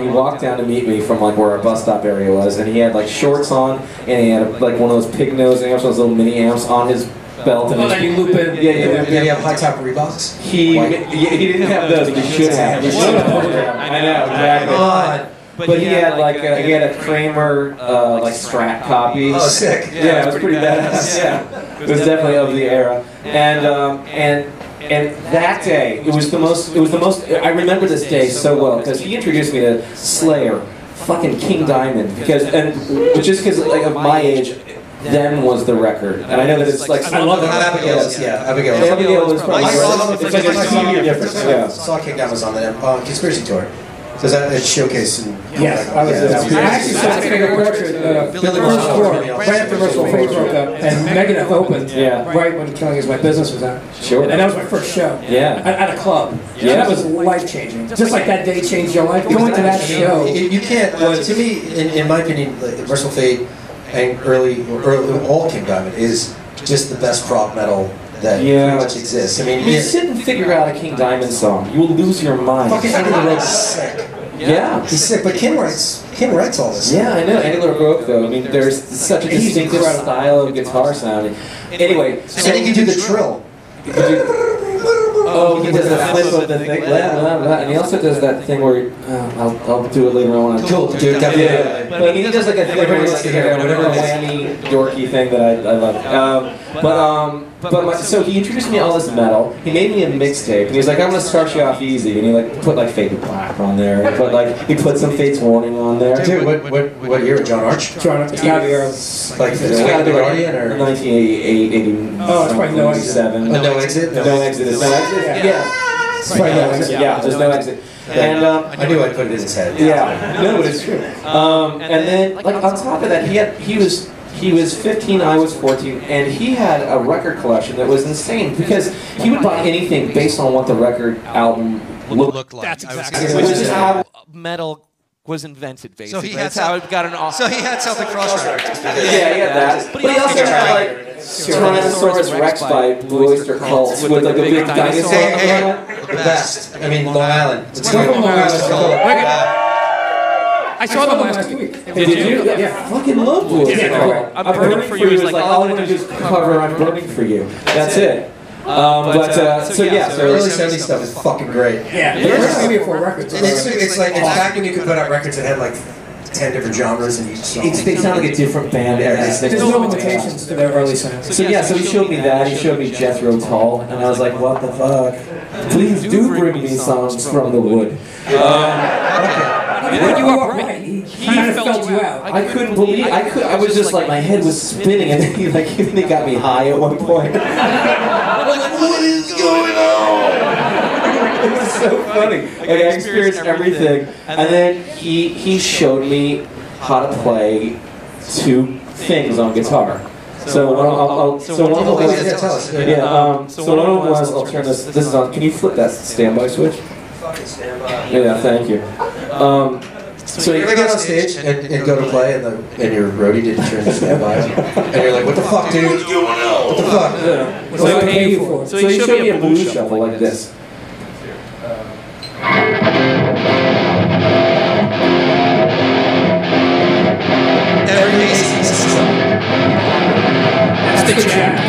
He walked down to meet me from like where our bus stop area was, and he had like shorts on, and he had like one of those pig nose amps, those little mini amps on his belt, and you loop in. Yeah. Did he have high top Reeboks? He didn't have those, but he should have. He should have. I know, exactly. But he had like a Kramer like Strat copy. Oh, sick. Yeah, it was pretty badass. Yeah, it was definitely of the era. And that day, it was the most. I remember this day so well because he introduced me to Slayer, fucking King Diamond, because like of my age. Then was the record, and I know that it's like I love that. Abigail is probably it's like a 2-year difference. Yeah. Saw King Diamond was on the Conspiracy Tour. Does that showcase? Yes, I was there. I actually saw the bigger portrait, Billy first tour, right after Merciful Fate broke up, and Megadeth opened, right when Killing Is My Business was out. Sure. And that was my first show. Yeah. At a club. Yeah. That was life-changing. Just like that day changed your life. Going to that show. You can't, to me, in my opinion, Merciful Fate and early all King Diamond is just the best prog metal that pretty much exists. I mean, you sit and figure out a King Diamond song, you will lose your mind. Fucking Andy LaRocque's sick. Yeah, he's sick. But Kim writes all this. Yeah, I know. Andy LaRocque, though. I mean, there's such a distinctive style of guitar sounding. Anyway, so he can do the trill. Oh Oh, he does the flip of the thing, and he also does that thing where I'll do it later on. Cool, dude, definitely. Yeah, but he does like a thing where he's like whatever whammy dorky thing that I love. So he introduced me to all this metal. He made me a mixtape, and he was like, "I'm gonna start you off easy," and he like put like Fade to Black on there, and he put some Fates Warning on there. Dude, what year? John Arch? John Arch. It's gotta be early. Like It's gotta be Guardian or 1988, 80. Oh, it's probably No Exit. 87. No Exit? No Exit. Is No Exit? Yeah. It's probably No Exit. Yeah, there's No Exit. And I knew I'd put it in his head. yeah, no, but it's true. And then like on top of that, he was 15, I was 14, and he had a record collection that was insane because he would buy anything based on what the record album looked like. That's exactly Which is how metal was invented, basically. So he That's had how it got an off. So he had Celtic Frost records. yeah, he had that. But he also had like Tyrannosaurus Rex by Blue Oyster Cult with like a big dinosaur. The best. I mean, Long Island. It's Long Long Island. I saw them last week. Did you? Yeah. Fucking love Blue Oyster Cult. I'm Burning for You is like all I want to do is cover I'm Burning for You. That's it. So early 70s stuff is fucking great. Yeah, there's 3 or 4 records. And it's back when you could put out records that had like 10 different genres in each song. They sound like a different band every There's no limitations to their early sounds. So he showed me that. He showed me Jethro Tull, and I was like, what the fuck? Please do bring me songs from the wood. He put you up right. He kind of felt you out. I couldn't believe. I was just like, my head was spinning, and then he got me high at one point. What is going on? It was so funny. Like, I experienced everything, and then he showed me how to play 2 things on guitar. So one of them was, I'll turn this is on. Can you flip that standby switch? Yeah, thank you. So you ever get on stage and go to play and your roadie didn't turn the standby on? And you're like, what the fuck, dude? What's going on? What the fuck? Yeah. What do I pay you for? So he showed me a blues shuffle like this. Every case That's the jazz.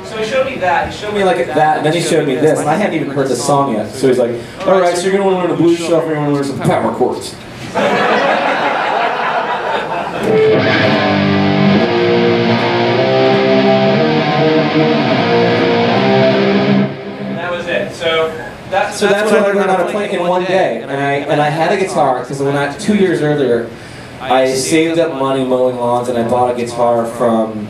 So he showed me that. He showed me like that, and then he showed me this. And I hadn't even heard the song yet. So he's like, all right, so you're going to want to learn a blues shuffle, you're going to learn some power chords. And that was it. So that's what I learned how to play in one day. And I had a guitar, because when 2 years earlier, I saved up money mowing lawns and I bought a guitar from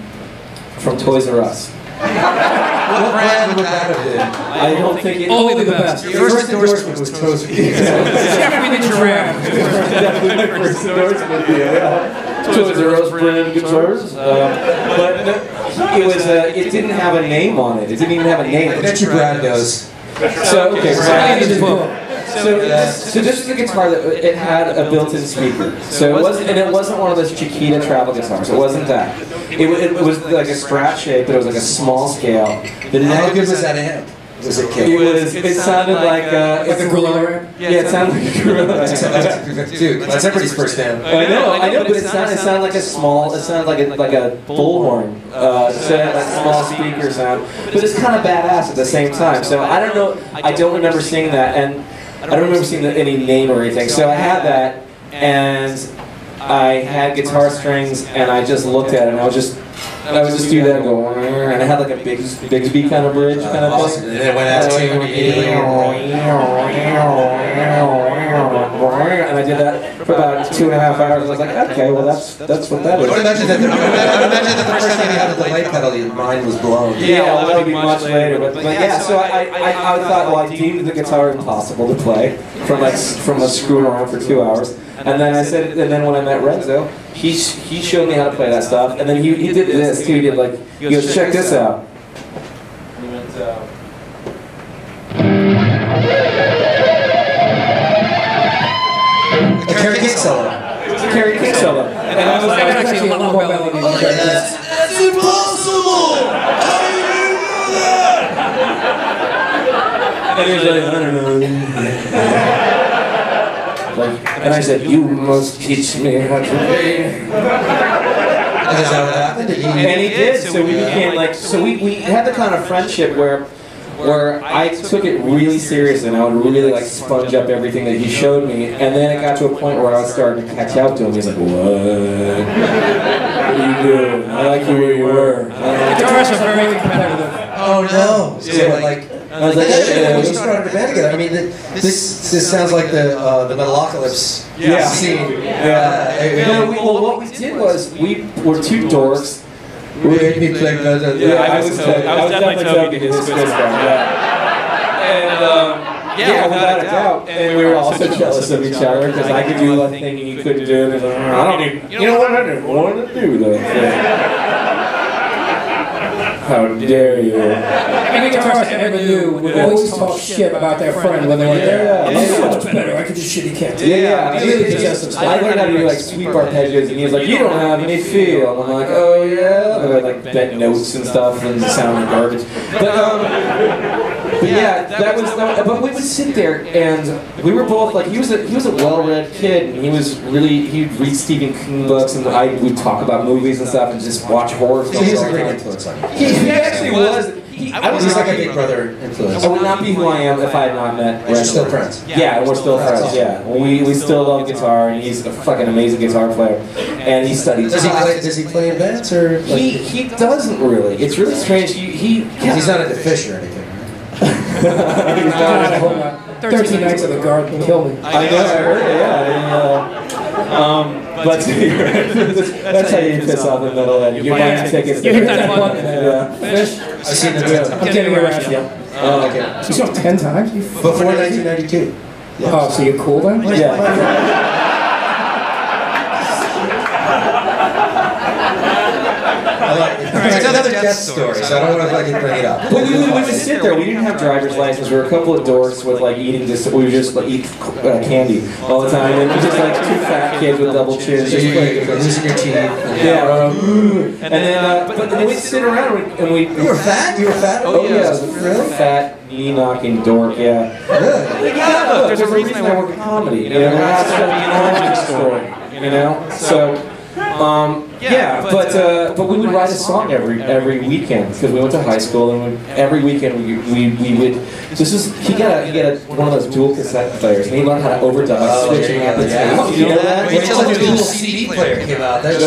Toys R Us. What brand would that have been? I don't think it... Only the best. Your first endorsement was Toys R Us. Jeffrey the Giraffe. Definitely my first endorsement, yeah. Toys R Us brand guitars. But it didn't have a name on it. It didn't even have a name. I bet you Brad knows. So this is a guitar that it had a built-in speaker. So it wasn't one of those Chiquita travel guitars. It wasn't that. It was like a Strat shape, but it was like a small scale. How good was that amp? Was it kick? It sounded like Like a gorilla ramp? Yeah, it sounded like a gorilla. Dude, that's everybody's first amp. I know, but it sounded like a small. It sounded like a bullhorn. So it had like a small speaker sound, but it's kind of badass at the same time. So I don't know. I don't remember seeing that, and I don't remember seeing any name or anything. So I had that, and I had guitar strings, and I just looked at it, and I would just do that and go, and I had like a Bigsby kind of bridge kind of thing. And then it went out and I did that for about 2.5 hours. I was like, okay, well that's what that I would is. imagine that the first time you had a delay pedal, your mind was blown. Yeah, well, that would be much later. But yeah, so I thought, well, I deemed the guitar impossible to play from screwing around for 2 hours. And then I said, and then when I met Renzo, he showed me how to play that stuff. And then he did this too. He did like, he goes, check this out. He went, A Carrie Kick solo. it was a Carrie Kick solo. And I was like, Actually, a lot more melody. That's impossible! How do you do that? and he was like, I don't know. And I said, you must teach me how to play. Is that what happened? And he did. So we became like, so we had the kind of friendship where I took it really serious and I would really like sponge up everything that he showed me, and then it got to a point where I was starting to catch up to him. He's like, "What are you doing? I like you where you were." Guitarists are very competitive. Oh no! So like, I was like, we started a band together. I mean, this sounds like the Metalocalypse scene. No, well, what we did was we were two dorks. We played I was definitely Toby to his fist And without a doubt. And we were also jealous of each other because I could do one thing and he couldn't do it. And I don't even, you know what? I didn't want to do that. How dare you? Any guitarist I ever knew would always talk shit about their friend when they were there. I'm so much better. I can do shit he can't do. Yeah. I learned how to do like sweep arpeggios, and he was like, "You don't have any feel." And I'm like, "Oh yeah." And I like bent notes and stuff, and it sounded garbage. But yeah, that was. But we would sit there, and we were both like, he was a well-read kid, and he'd read Stephen King books, and we'd talk about movies and stuff, and just watch horror films. He was a great influence on you. He actually was. I was He's like a Big Brother influence. I would not be who I am if I had not met Brendon. We're still friends. Yeah, we're still friends. Yeah, we still love guitar, and he's a fucking amazing guitar player. And he studies. Does he play in bands or? Like, he doesn't really. It's really strange. He's not into Fish or anything. He's not. 13 Nights of the Garden killed me. I know. I heard it. Yeah. But that's how you piss off the metalhead. You're buying tickets. You hit that button. Yeah. Fish. I've seen it. I'm getting irrational. Okay. You saw him 10 times? Before 1992. Oh, so you're cool then? Yeah. It's another death story, so I don't want to bring it up. But we would just sit there. We didn't have driver's license. We were a couple of dorks with like eating. We would just like eat candy all the time, and we were just like two fat kids with double chins. So you're losing your teeth. Yeah. And then, but then we'd sit around and we. You were fat. You were fat. Oh yeah, I was really fat, knee-knocking dork. Yeah. Good. Yeah. Look, there's a reason I work comedy. You know, that's an origin story. You know, so. But we would write a song every weekend because we went to high school, and every weekend we would. He got one of those dual cassette players, and he learned how to overdub switching out the tape. You know that? Wait till the dual CD player came out. That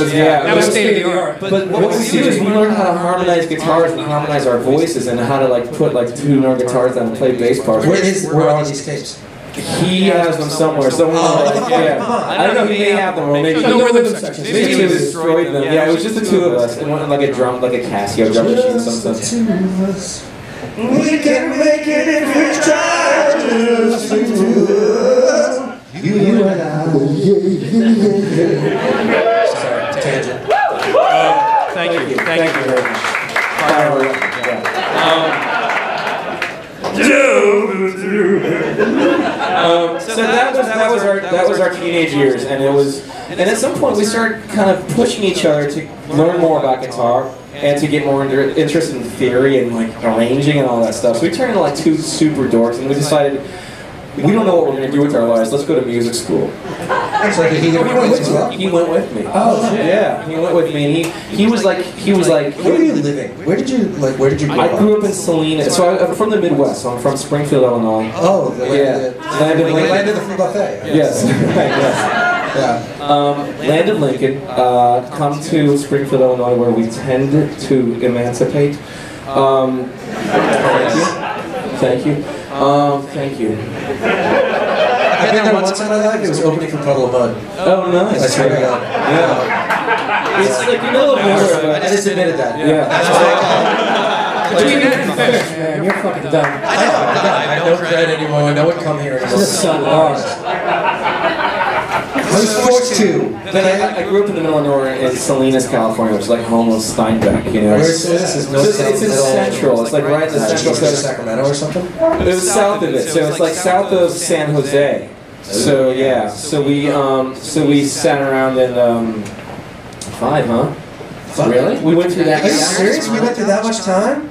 was state of the art. But what we do is we learn how to harmonize guitars and harmonize our voices, and how to like put like tune our guitars down and play bass parts. Where are these tapes? He has them somewhere. I don't know. He may have them, or maybe he destroyed them. Yeah, it was just the two of us, and one like a Casio drum machine, something. We can make it if we try. You and I. Sorry, tangent. Thank you very much. So that was our teenage years, and at some point we started kind of pushing each other to learn more about guitar and to get more interested in theory and like arranging and all that stuff. So we turned into like two super dorks, and we decided we don't know what we're going to do with our lives. Let's go to music school. Actually, he went with me. Oh shit. Yeah, he went with me, and he was like. Where were you living? Where did you grow up? I grew up in Salinas, so I'm from the Midwest. So I'm from Springfield, Illinois. Oh, the land of the free buffet. Yes. Yes. Yeah. Land of Lincoln. Come to Springfield, Illinois, where we tend to emancipate. Thank you. Thank you. I've been there once in my life. It was opening for Puddle of Mud. Oh, nice. I swear to God. Yeah. It's like the middle of nowhere. I just admitted that. Yeah. That's why I call it. Man, you're fucking done. I don't dread anymore. No one come here anymore. This is so lost. I was forced to. I grew up in the middle of nowhere in Salinas, California, which is like home of Steinbeck, you know. Where's this? It's in Central. It's like right in the central side of Sacramento or something? It was south of it, so it's like south of San Jose. So yeah, so we sat around in 5, huh? 5? Really? We went through that. Are you serious? We went through that much time?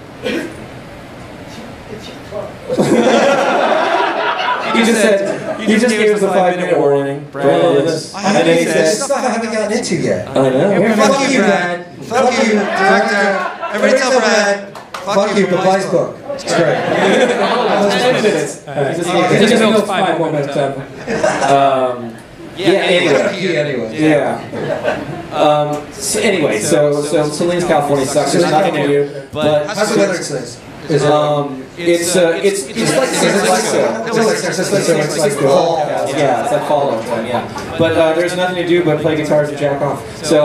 He just gave us a 5-minute warning. Brendon. And then he said, This stuff I haven't gotten into yet. I know. Fuck you, man. Fuck you, director. Everybody tell Brad. Fuck you, the Vice book. It's great. Just milk 5 more minutes. Anyway, so Selene's California sucks. There's nothing to do. But how's the weather today? It's like fall. Yeah, it's like fall all the time. Yeah, but there's nothing to do but play guitars and jack off. So,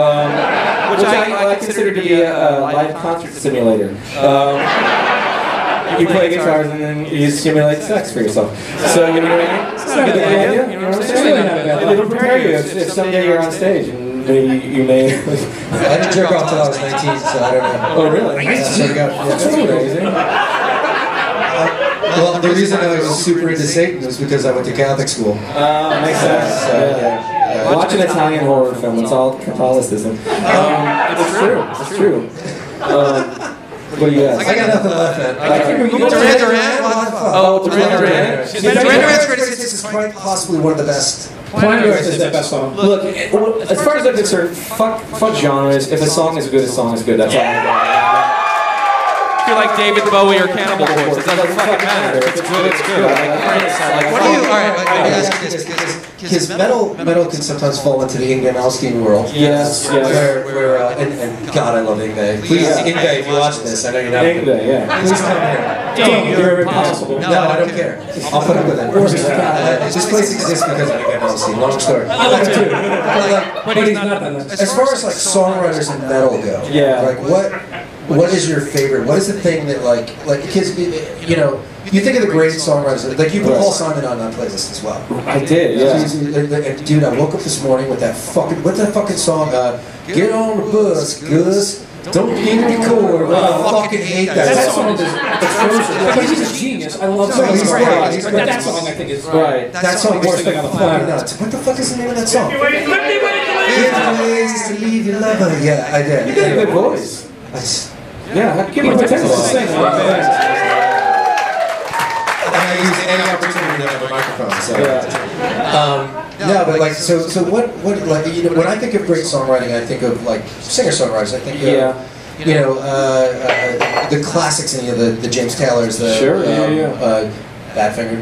which I consider to be a live concert simulator. You play guitars and then you simulate sex for yourself. So you know what I mean? It's not a good idea. You know what I'm saying? It'll prepare you if someday you're on stage and maybe you may. I didn't jerk off till I was 19, so I don't know. Oh really? That's crazy. Well, the reason I was super into Satan was because I went to Catholic school. Makes sense. Watch an Italian horror film. It's all Catholicism. It's true. It's true. What do you ask? I got nothing left, man. Duran Duran? Oh, Duran Duran. Duran Duran's Greatest Hits is quite possibly one of the best. Planet Earth is the best song. Look, as far as I'm concerned, fuck genres. If a song is good, a song is good. That's all I got. If you're like David Bowie or Cannibal Corpse, it doesn't fucking matter. If it's good, it's good. What do you? All right, let me ask you this, because metal can sometimes fall into the Ingve Malmsteen world. Yes. Where and God, I love Ingve. Please, Ingve, if you watch this, I know you're not. Ingve, yeah. Please come here. You're impossible. No, I don't care. I'll put up with it. This place exists because of Ingve Malmsteen. Long story. I love it too. But he's not that nice. As far as like songwriters in metal go, like what is your favorite? What is the thing that like because you know you think of the great songwriters like you put Paul Simon on playlist as well. I did, yeah. And dude, I woke up this morning with that fucking song? Get on the bus, Gus. Don't hit the chord. I fucking hate that song. But he's a genius. I love that song. But that song I think is right. That song worst thing on the planet. What the fuck is the name of that song? 50 ways to leave your lover. Yeah, I did. You got a good voice. Yeah, give me a potential to sing. And I use any opportunity to have a microphone. So, no, but like, so what, like, you know, when I think of great songwriting, I think of like singer-songwriters. I think, you know, the classics, and the James Taylors, Badfinger.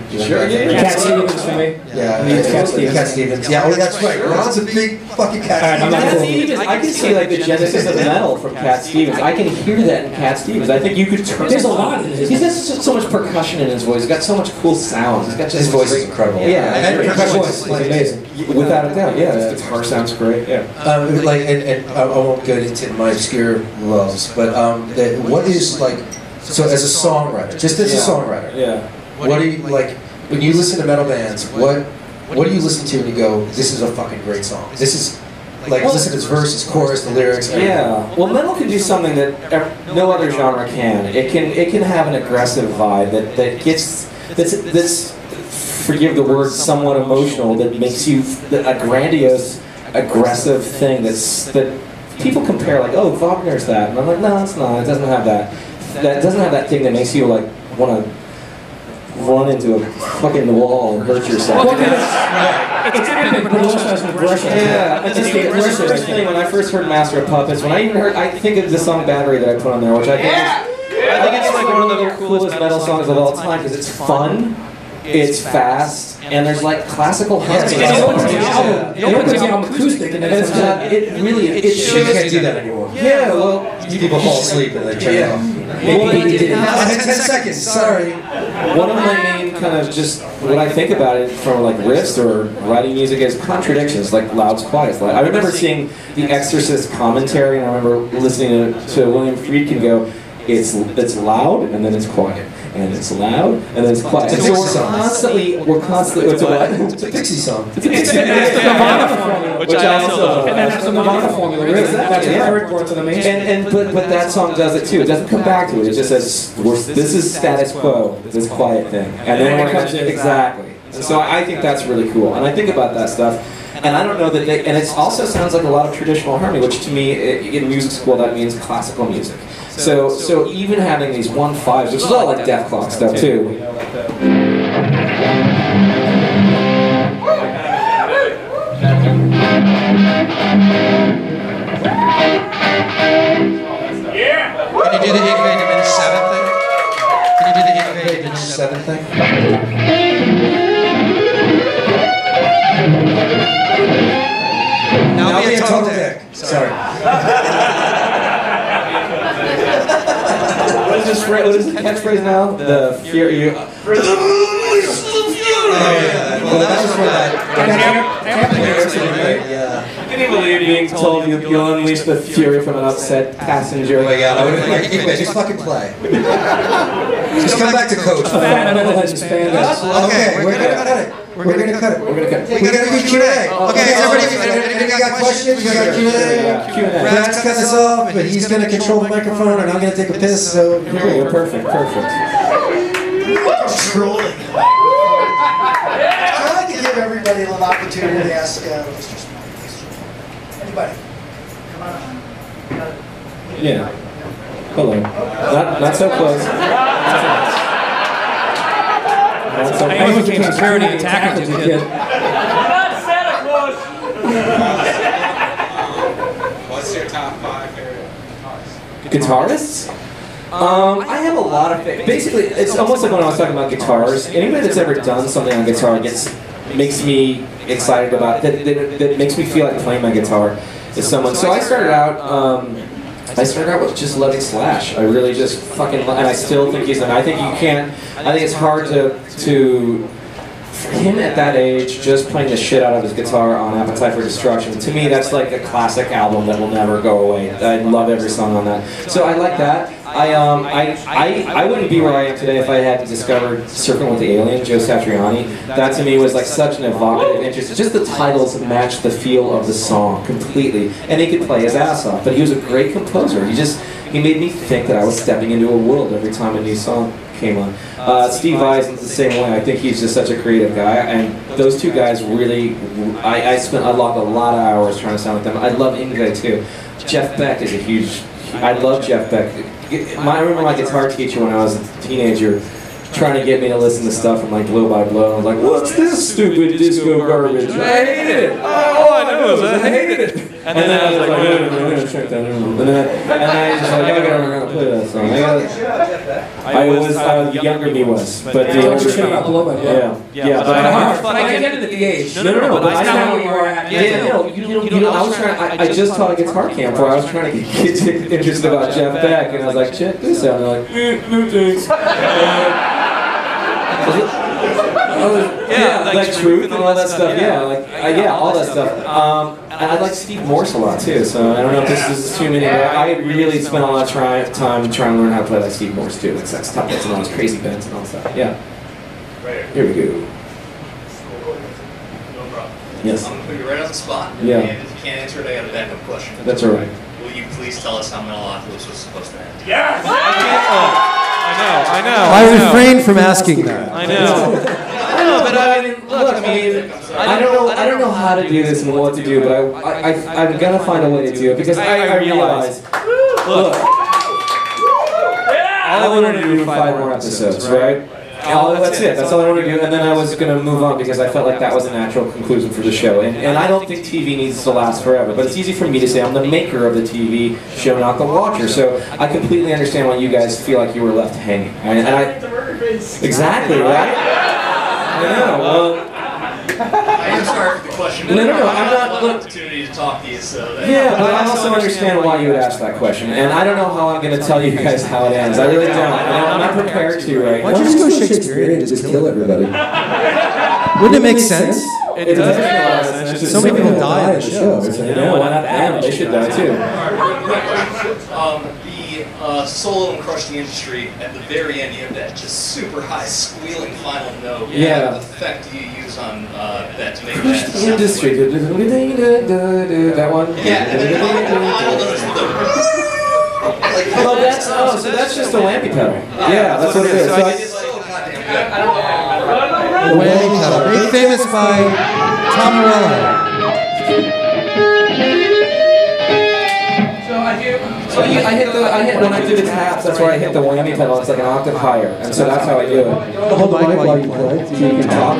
Cat Stevens for me. Cat Stevens. Yeah, that's right. Ron's a big fucking Cat Stevens. I can see like the genesis of metal from Cat Stevens. I can hear that in Cat Stevens. I think you could turn. There's a lot in his. He's got so much percussion in his voice. He's got so much cool sounds. He's got his voice is incredible. Yeah, and his voice is amazing. Without a doubt. Yeah, his guitar sounds great. Yeah. Like, and I won't get into my obscure loves, but what is like? So as a songwriter, just as a songwriter. Yeah. What do you like when you listen to metal bands? What do you listen to and you go, this is a fucking great song? This is like listen to its verse, its chorus, the lyrics. Yeah. Well, metal can do something that no other genre can. It can have an aggressive vibe that's forgive the word, somewhat emotional. That makes you a grandiose, aggressive thing that people compare like, oh, Wagner's that, and I'm like, no, it's not. It doesn't have that. That doesn't have that thing that makes you like want to run into a fucking wall and hurt yourself. It's epic, but it also has an aggression. Yeah, it's just the first thing when I first heard Master of Puppets, when I even heard, I think of the song Battery that I put on there, which I think it's like one of the coolest metal songs of all time because it's fun, it's fast, and there's like classical harmony. It opens the album acoustic, and it can't do that anymore. Yeah, well, people fall asleep and they turn it off. I had 10 seconds, sorry. One of my main kind of just, what I think about it from like riffs or writing music is contradictions, like loud's quiet. I remember seeing The Exorcist commentary, and I remember listening to William Friedkin go, it's loud and then it's quiet. And it's loud, and then it's quiet. It's a Pixie we're constantly, it's a what? It's a Pixie song. It's the Nirvana formula. Which I also, and that's the Nirvana formula. That's the third chord to the main. But that song does it too. It doesn't come back to it. It just says, this is status quo, this quiet thing. And then when it comes in, exactly. So I think that's really cool. And I think about that stuff. And I don't know that and it also sounds like a lot of traditional harmony, which to me, in music school, that means classical music. So even having these 1/5s, which is all like Death Clock stuff too. do the Ingrid diminished 7 thing? Can you do the Ingrid diminished 7 thing? Now be a total dick. Sorry. What is the catchphrase now? The fury. Oh, yeah. Well, that was for that. Yeah. I can't believe being told you'll unleash the fury from an upset passenger. Like, yeah, I would have been like, just fucking play. Just come back to coach. Fat metalheads and fans. Okay, we're gonna cut it. We're gonna cut it. We're gonna cut it. We gotta do Q&A. Okay, everybody got questions? We got Q&A. Brad's cutting us off, but he's gonna control the microphone, and I'm gonna take a piss. So here we go. Perfect. Trolling. Trying to give everybody an opportunity to ask questions. Anybody? Come on. Yeah. Hello. Not so close. I almost became security attacker as a kid. What's your top 5 favorite Guitarists? I have a lot of basically, it's almost like when I was talking about guitars. Anybody that's ever done something on guitar makes me excited about that makes me feel like playing my guitar is someone. So I started out with just loving Slash. I really just fucking and I still think he's. And I think you can't. I think it's hard to for him at that age, just playing the shit out of his guitar on Appetite for Destruction. To me, that's like a classic album that will never go away. I love every song on that. So I like that. I wouldn't be where I am today if I hadn't discovered Surfing with the Alien, Joe Satriani. That to me was like such an evocative interest. Just the titles matched the feel of the song completely. And he could play his ass off, but he was a great composer. He made me think that I was stepping into a world every time a new song came on. Steve Vai's the same way. I think he's just such a creative guy, and those two guys really, I logged a lot of hours trying to sound like them. I love Ingve too. Jeff Beck is a huge, I love Jeff Beck. I remember my guitar teacher when I was a teenager trying to get me to listen to stuff from like Blow by Blow. I was like, what's this stupid disco garbage? I hate it. All I know is I hate it. And then I was like, and I just like, I gotta play that song. Younger me was, but the older shit about Blow by Blow. Yeah. But I get it at the age. No. But I know where you are at. I just taught a guitar camp where I was trying to get kids interested about Jeff Beck, and I was like, check this out. And they're like, no thanks. Like Truth and all that stuff. All that stuff. And I like Steve Morse a lot too. So I don't know if this is too many. But I really spent a lot of time trying to learn how to play like Steve Morse too. Like sex puppets and all those crazy bends and all that stuff. Yeah. Here we go. No problem. Yes. I'm gonna put you right on the spot. Yeah. And if you can't answer it, I got a backup question. That's all right. Will you please tell us how Metalocalypse was supposed to end? Yes! I know. I refrained from asking that. I know. But I mean, look, I don't know how to do this and what to do, but I'm gonna find a way to do it because I realize, look, all I wanted to do was 5 more episodes, right? That's it. That's all I wanted to do, and then I was gonna move on because I felt like that was a natural conclusion for the show. And I don't think TV needs to last forever, but it's easy for me to say I'm the maker of the TV show, not the watcher. So I completely understand why you guys feel like you were left hanging. Exactly, right? I know. Well, I am sorry for the question. No, I'm not. Opportunity to talk to you, so. Yeah, but I also understand why you would ask that question, and I don't know how I'm going to tell you guys how it ends. I really don't. I'm not prepared to right now. Why don't you just go Shakespearean and just kill everybody? Wouldn't it make sense? It does make a lot of sense. So many people die in the show. Yeah, why not them? They should die too. The solo and Crush the Industry, at the very end, you have that just super high squealing final note. Yeah. What effect do you use on that to make that sound? Industry. That one? Yeah. And then the final note is so that's just a whammy pedal. Yeah, that's what it is. so it's so goddamn good. Whammy pedal, made famous by Tom Morello. When I do the taps, that's where I hit the whammy pedal. It's like an octave higher, and so that's how I do it. Hold the mic while you play, so you can talk.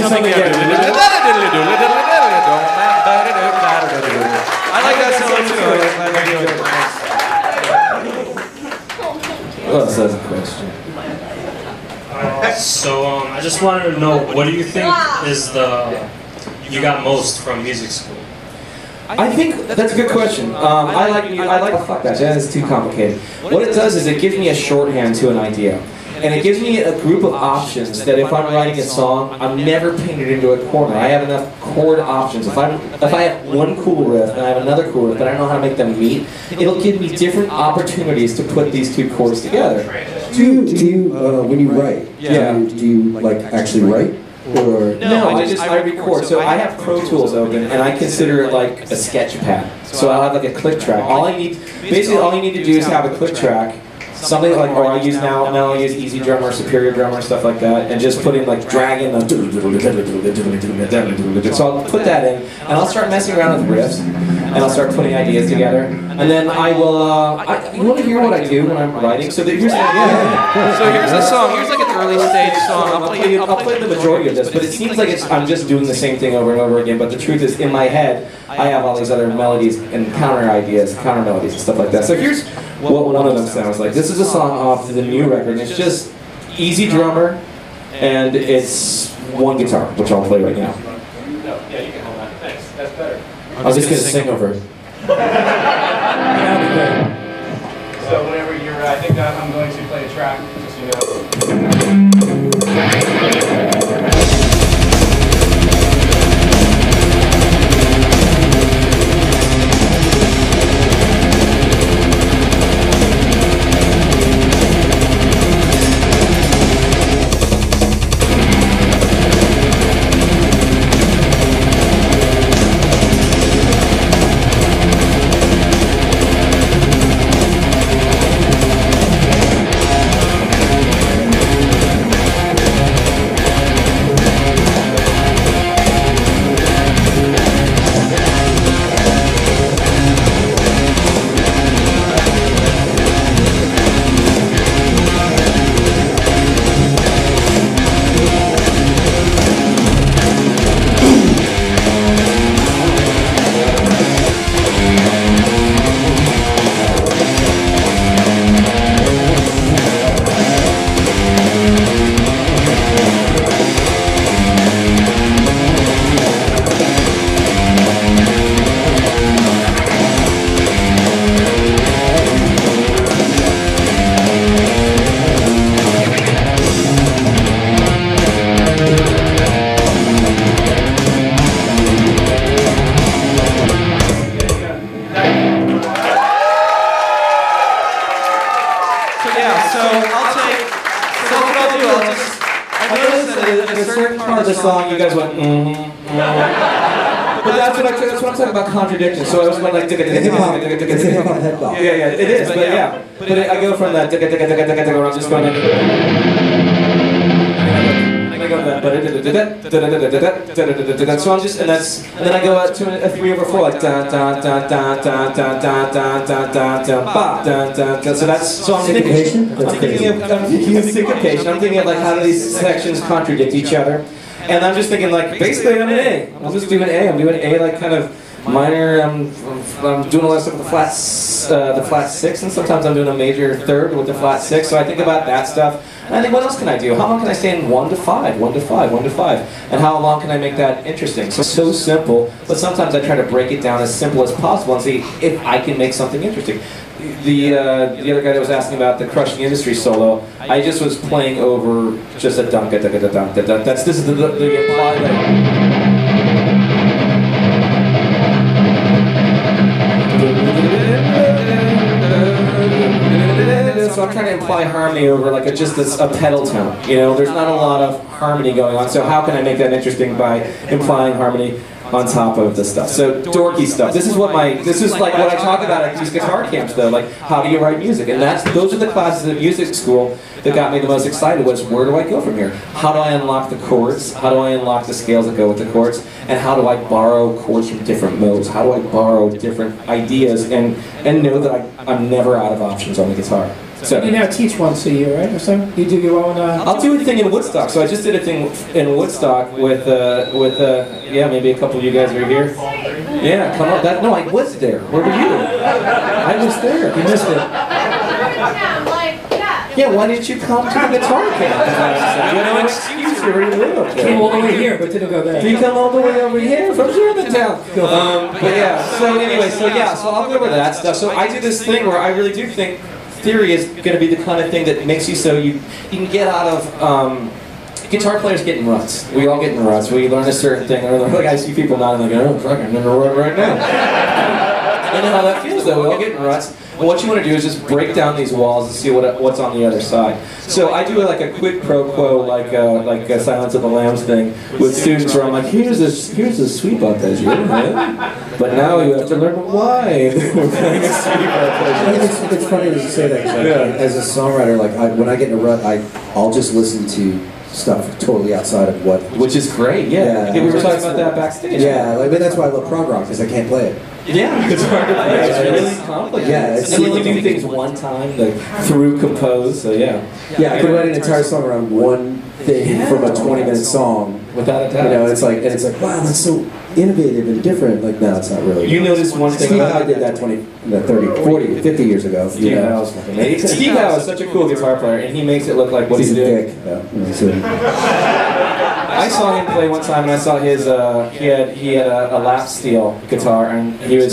something again. I like that song too. Oh, so that's a question. I just wanted to know, what do you think is you got most from music school? I think that's a good question. I like fuck that. That's too complicated. What it does is it gives me a shorthand to an idea. And it gives me a group of options that if I'm writing a song, I'm never painted into a corner. I have enough chord options. If I have one cool riff and I have another cool riff, but I don't know how to make them meet, it'll give me different opportunities to put these two chords together. Do you when you write, do you like actually write? Or no, I record. So I have Pro Tools open, and I consider it like a sketch pad. So I'll have like a click track. All you need to do is have a click track. Something like, or I use now I use Easy Drummer, Superior Drummer, stuff like that, and just put in like drag in the. So I'll put that in, and I'll start messing around with riffs, and I'll start putting ideas together, and then I will. You want to hear what I do when I'm writing? So here's the So here's the song. Here's like an early stage song. I'll play the majority of this, but it seems like I'm just doing the same thing over and over again. But the truth is, in my head, I have all these other melodies and counter ideas, counter melodies, and stuff like that. So here's what one of them sounds like. This is a song off the new record, and it's just Easy Drummer, and it's one guitar, which I'll play right now. Yeah, you can hold that. Thanks. That's better. I was just going to sing over it. So whenever you're, I think that I'm going to play a track, just so you know. Song, you guys went, But that's what I'm talking about, contradiction. So I was going like, it's a hip-hop head bop. yeah, it is, but yeah. But I go from that, where I'm just going like, so I'm just, and then I go out to a 3/4, like so that's, so I'm thinking of syncopation. I'm thinking of like how do these sections contradict each other, and I'm just thinking like basically I'm an A. I'm just doing A. I'm doing A like kind of minor. I'm doing a lot of stuff with the flat six, and sometimes I'm doing a major third with the flat six. So I think about that stuff. And I think, what else can I do? How long can I stay in 1 to 5, 1 to 5, 1 to 5? And how long can I make that interesting? So simple, but sometimes I try to break it down as simple as possible and see if I can make something interesting. The other guy that was asking about the Crushing Industry solo, I just was playing over just a dunk, this is the implied, so I'm trying to imply harmony over like just a pedal tone. You know, there's not a lot of harmony going on. So how can I make that interesting by implying harmony on top of the stuff? So dorky stuff. This is like what I talk about at these guitar camps though. Like, how do you write music? And those are the classes at music school that got me the most excited. Was where do I go from here? How do I unlock the chords? How do I unlock the scales that go with the chords? And how do I borrow chords from different modes? How do I borrow different ideas and know that I'm never out of options on the guitar? So you now teach once a year, right, or something? You do your own. I'll do a thing in Woodstock. So I just did a thing in Woodstock with yeah, maybe a couple of you guys are here. Yeah, come on. No, I was there. Where were you? I was there. You missed it. Yeah, why didn't you come to the guitar camp? You know, excuse you already live up there. Came all the way here, but didn't go there. Did you come all the way over here from Germantown? But yeah, so anyway, so I'll go over that stuff. So I do this thing where I really do think theory is going to be the kind of thing that makes you so you can get out of guitar players get in ruts. We all get in ruts. We learn a certain thing, and like I see people nodding like, oh, fuck, I'm in a rut right now. You know how that feels though. We all get in ruts. And what you want to do is just break down these walls and see what's on the other side. So I do like a quid pro quo, like a Silence of the Lambs thing with students where I'm like, here's a sweep arpeggio, but now you have to learn why. We're playing a sweep arpeggio. It's funny that you say that. As a songwriter, like when I get in a rut, I'll just listen to stuff totally outside of what. Which is great. Yeah. We were talking about that backstage. Yeah, like, but that's why I love prog rock because I can't play it. Yeah, it's hard to play. It's really complicated. Yeah, it's and you do things one time, like through compose. So yeah. Yeah, I could write an entire song around one thing from a 20-minute song. Without a doubt. You know, it's like, wow, that's so innovative and different. Like, no, it's not really. You notice one thing. Steve Howe did that 30, 40, 50 years ago. Steve Howe's amazing. Steve Howe is such a cool guitar player, and he makes it look like what he's doing. I saw him play one time, and I saw his. He had a lap steel guitar, and he had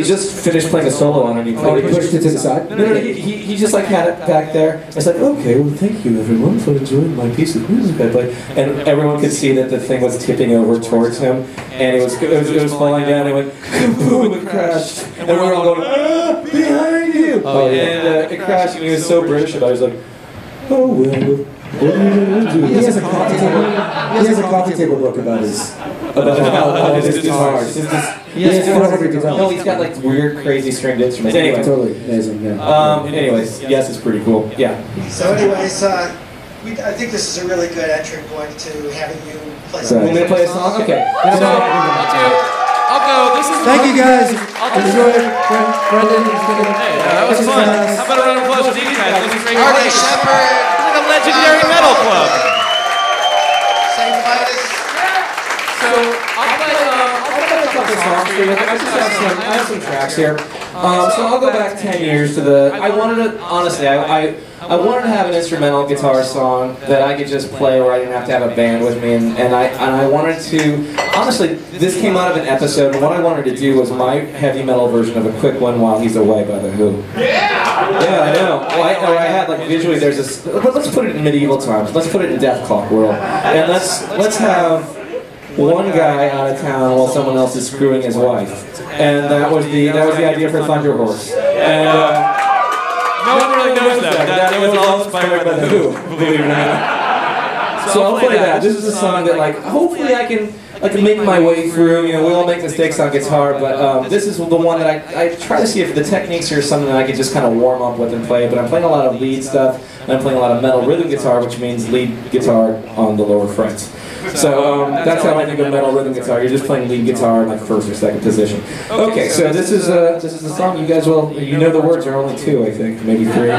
just finished playing a solo on it. And he pushed it to the side. No, he just like had it back there. I was like, okay, well, thank you everyone for enjoying my piece of music I played. And everyone could see that the thing was tipping over towards him, and it was falling down. And it went boom, it crashed, and we were all going, ah, behind you! Oh, yeah. And it crashed, and he was so British about it. He was like, oh well. What are you going to do? He has a coffee table book about his guitars. He has 400 guitars. No, he's got like weird, crazy stringed instruments. Anyway, totally amazing. Yeah. Anyways, yes, it's pretty cool. Yeah. So, anyways, I think this is a really good entry point to having you play. Want me to play a song? Okay. I'll go. This is. Thank you guys. Enjoy it. Brendon. Hey, that was fun. How about a round of applause for these guys? This is great. Artie Shepherd. A legendary metal club. Same Vitus. So I'll play a couple songs for you. I have some tracks here. So I'll go back 10 years to the. I wanted to honestly. I wanted to have an instrumental guitar song that I could just play where I didn't have to have a band with me, and I wanted to. Honestly, this came out of an episode, and what I wanted to do was my heavy metal version of a quick one while he's away by the Who. Yeah, I know. Well, I had like visually. There's this. Let's put it in medieval times. Let's put it in Death Clock world, and let's have one guy out of town while someone else is screwing his wife, and that was the idea for Thunder Horse. And no one really knows that. That was all inspired by the Who, believe it or not. So I'll play that. This is a song that, like, hopefully I can make my way through. You know, we all make mistakes on guitar, but this is the one that I try to see if the techniques are something that I can just kind of warm up with and play. But I'm playing a lot of lead stuff, and I'm playing a lot of metal rhythm guitar, which means lead guitar on the lower frets. So that's how I think of metal rhythm guitar. You're just playing lead guitar in like first or second position. Okay, so this is the song. You guys will, you know the words are only two, I think, maybe three.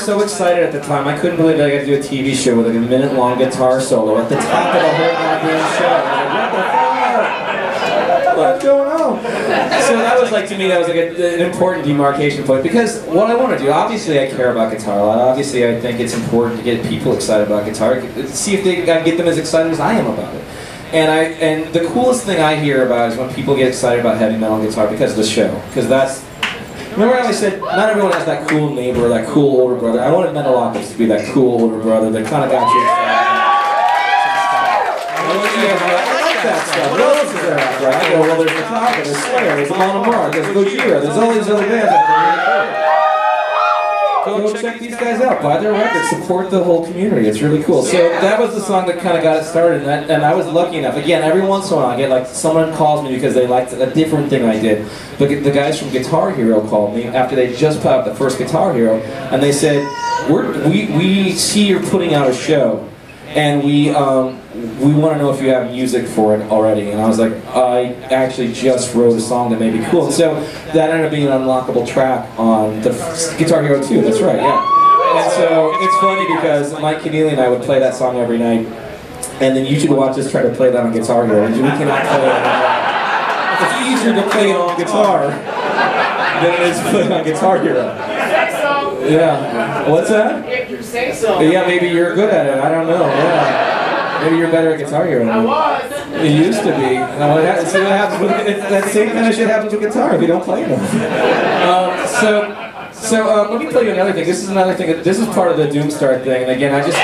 was so excited at the time. I couldn't believe that I got to do a TV show with like a minute-long guitar solo at the top of the whole goddamn show. I was like, what the fuck? What's going on? So that was like, to me, that was like an important demarcation point, because what I want to do, obviously I care about guitar a lot. Obviously I think it's important to get people excited about guitar, see if they can get them as excited as I am about it. And the coolest thing I hear about is when people get excited about heavy metal and guitar because of the show. Because that's, remember how I said, not everyone has that cool neighbor or that cool older brother. I wanted Metalocalypse to be that cool older brother that kind of got you excited. That stuff. What else is there out there? I go, well, there's Metallica, there's Slayer, there's Amon Amarth, there's Gojira, there's all these other bands out there. Go check these guys out, buy their records, support the whole community. It's really cool. So that was the song that kind of got it started, and I was lucky enough. Again, every once in a while I get like someone calls me because they liked a different thing I did. The guys from Guitar Hero called me after they just put out the first Guitar Hero, and they said, we see you're putting out a show, and we want to know if you have music for it already. And I was like, I actually just wrote a song that may be cool. And so that ended up being an unlockable track on the Guitar Hero 2, that's right, yeah. And so it's funny because Mike Keneally and I would play that song every night, and then you should watch us try to play that on Guitar Hero. We cannot play it. It's easier to play it on guitar than it is to play it on Guitar Hero. Yeah. What's that? If you say so. Yeah, maybe you're good at it. I don't know. Yeah. Maybe you're better at Guitar Hero. I was. You used to be. See what happens with that same kind of shit happens with guitar if you don't play them. So let me play you another thing. This is another thing. This is part of the Doomstar thing. And again, I just.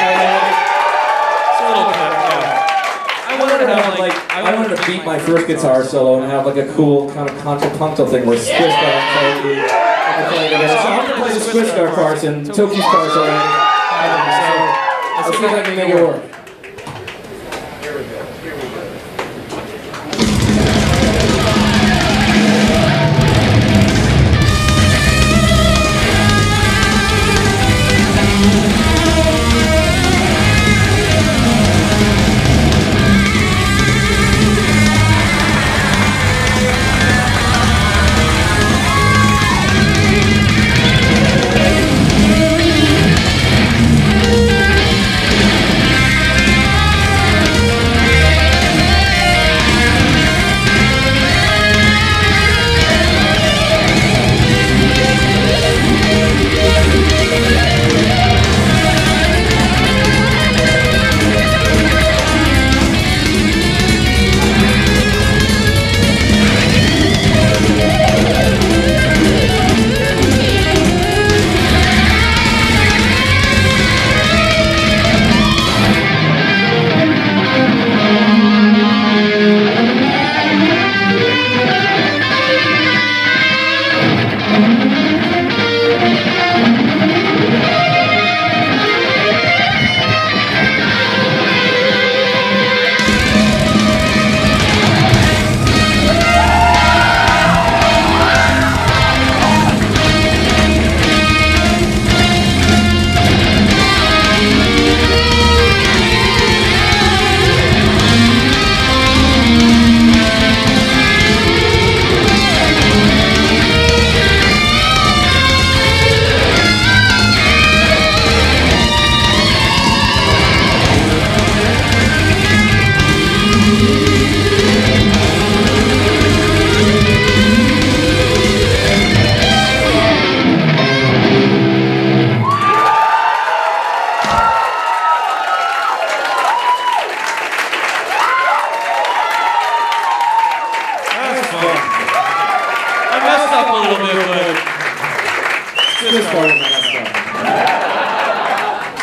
I wanted to beat my first guitar solo and have like a cool kind of contrapuntal thing where Squish Star and Toki play together. So I'm gonna play the Squish Star parts and Toki's parts already. So let's see if I can make it work.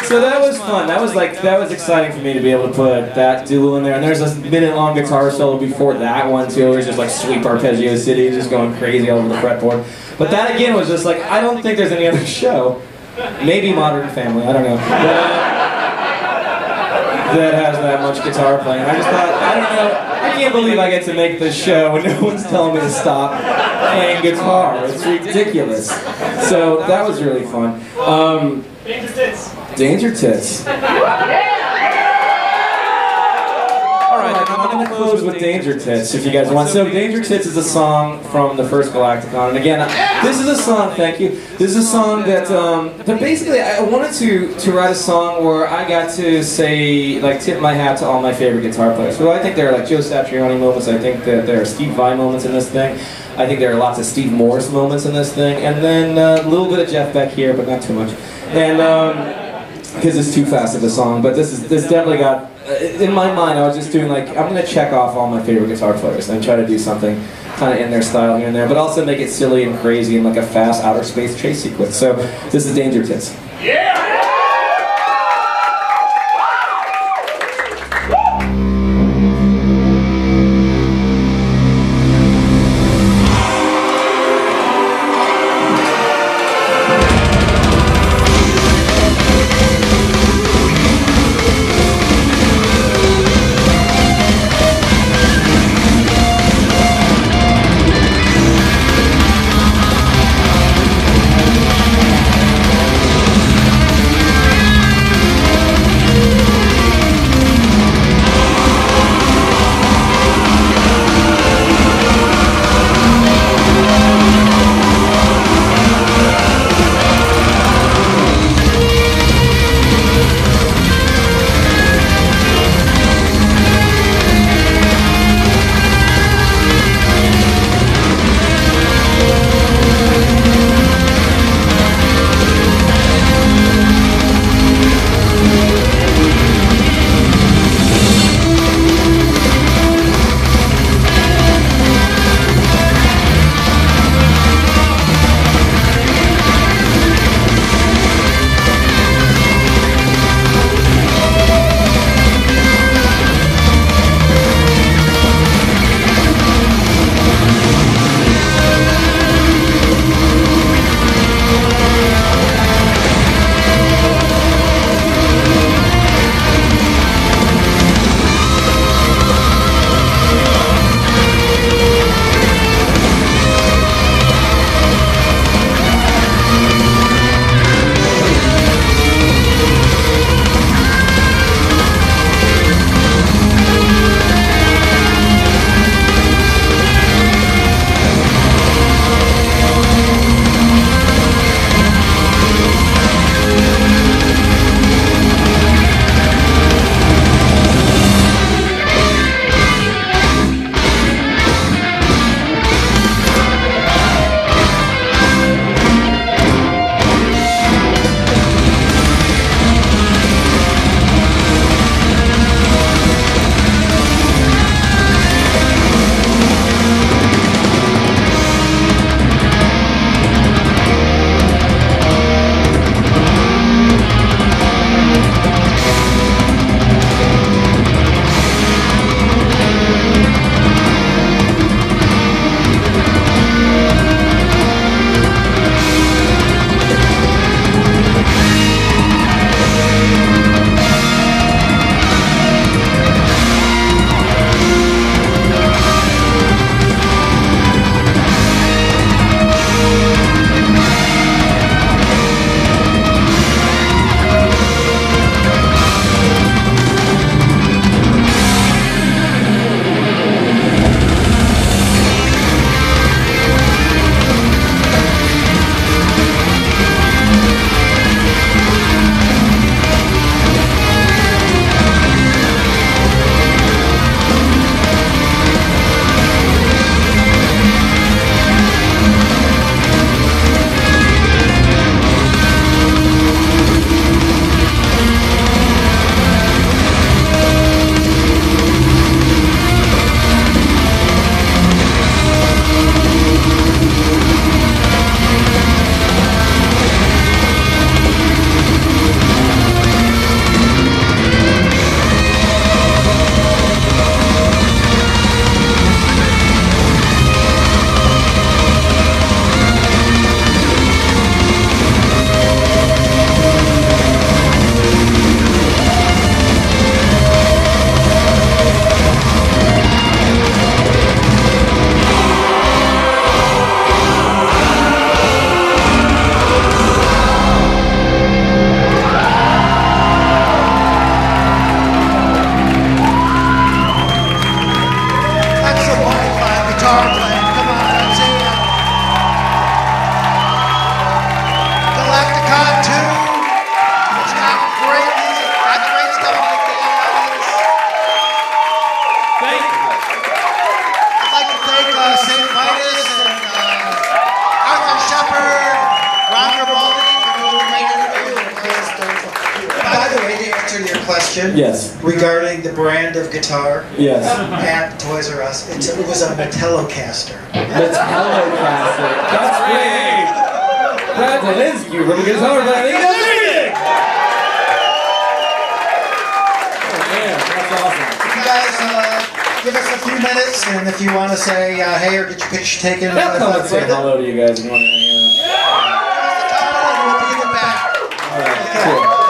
So that was fun. That was exciting for me to be able to put that duo in there. And there's a minute-long guitar solo before that one too. It was just like Sweep Arpeggio City, just going crazy all over the fretboard. But that again was just like, I don't think there's any other show, maybe Modern Family, I don't know, that has that much guitar playing. I just thought, I don't know, I can't believe I get to make this show and no one's telling me to stop playing guitar. It's ridiculous. So that was really fun. Danger Tits. Danger Tits. All right, I'm going to close with Danger Tits, if you guys want. So Danger Tits is a song from the first Galacticon. And again, this is a song, thank you. This is a song that basically I wanted to write a song where I got to say, like, tip my hat to all my favorite guitar players. So I think there are like Joe Satriani moments, I think that there are Steve Vai moments in this thing. I think there are lots of Steve Morse moments in this thing. And then a little bit of Jeff Beck here, but not too much. And because it's too fast of a song, but this definitely got, in my mind I was just doing like, I'm going to check off all my favorite guitar players and try to do something kind of in their style here and there, but also make it silly and crazy and like a fast outer space chase sequence. So this is Danger Tits. Yeah! question. Yes. Regarding the brand of guitar. Yes. At Toys R Us. It was a Metallocaster. Metallocaster. That's great. Brad Delinsky from the guitar band. He does everything. Oh man, that's awesome. You guys, give us a few minutes, and if you want to say hey or get your picture taken, Come and say Brendon. hello to you guys. You want to hang out? We'll be in the back. All right, cool.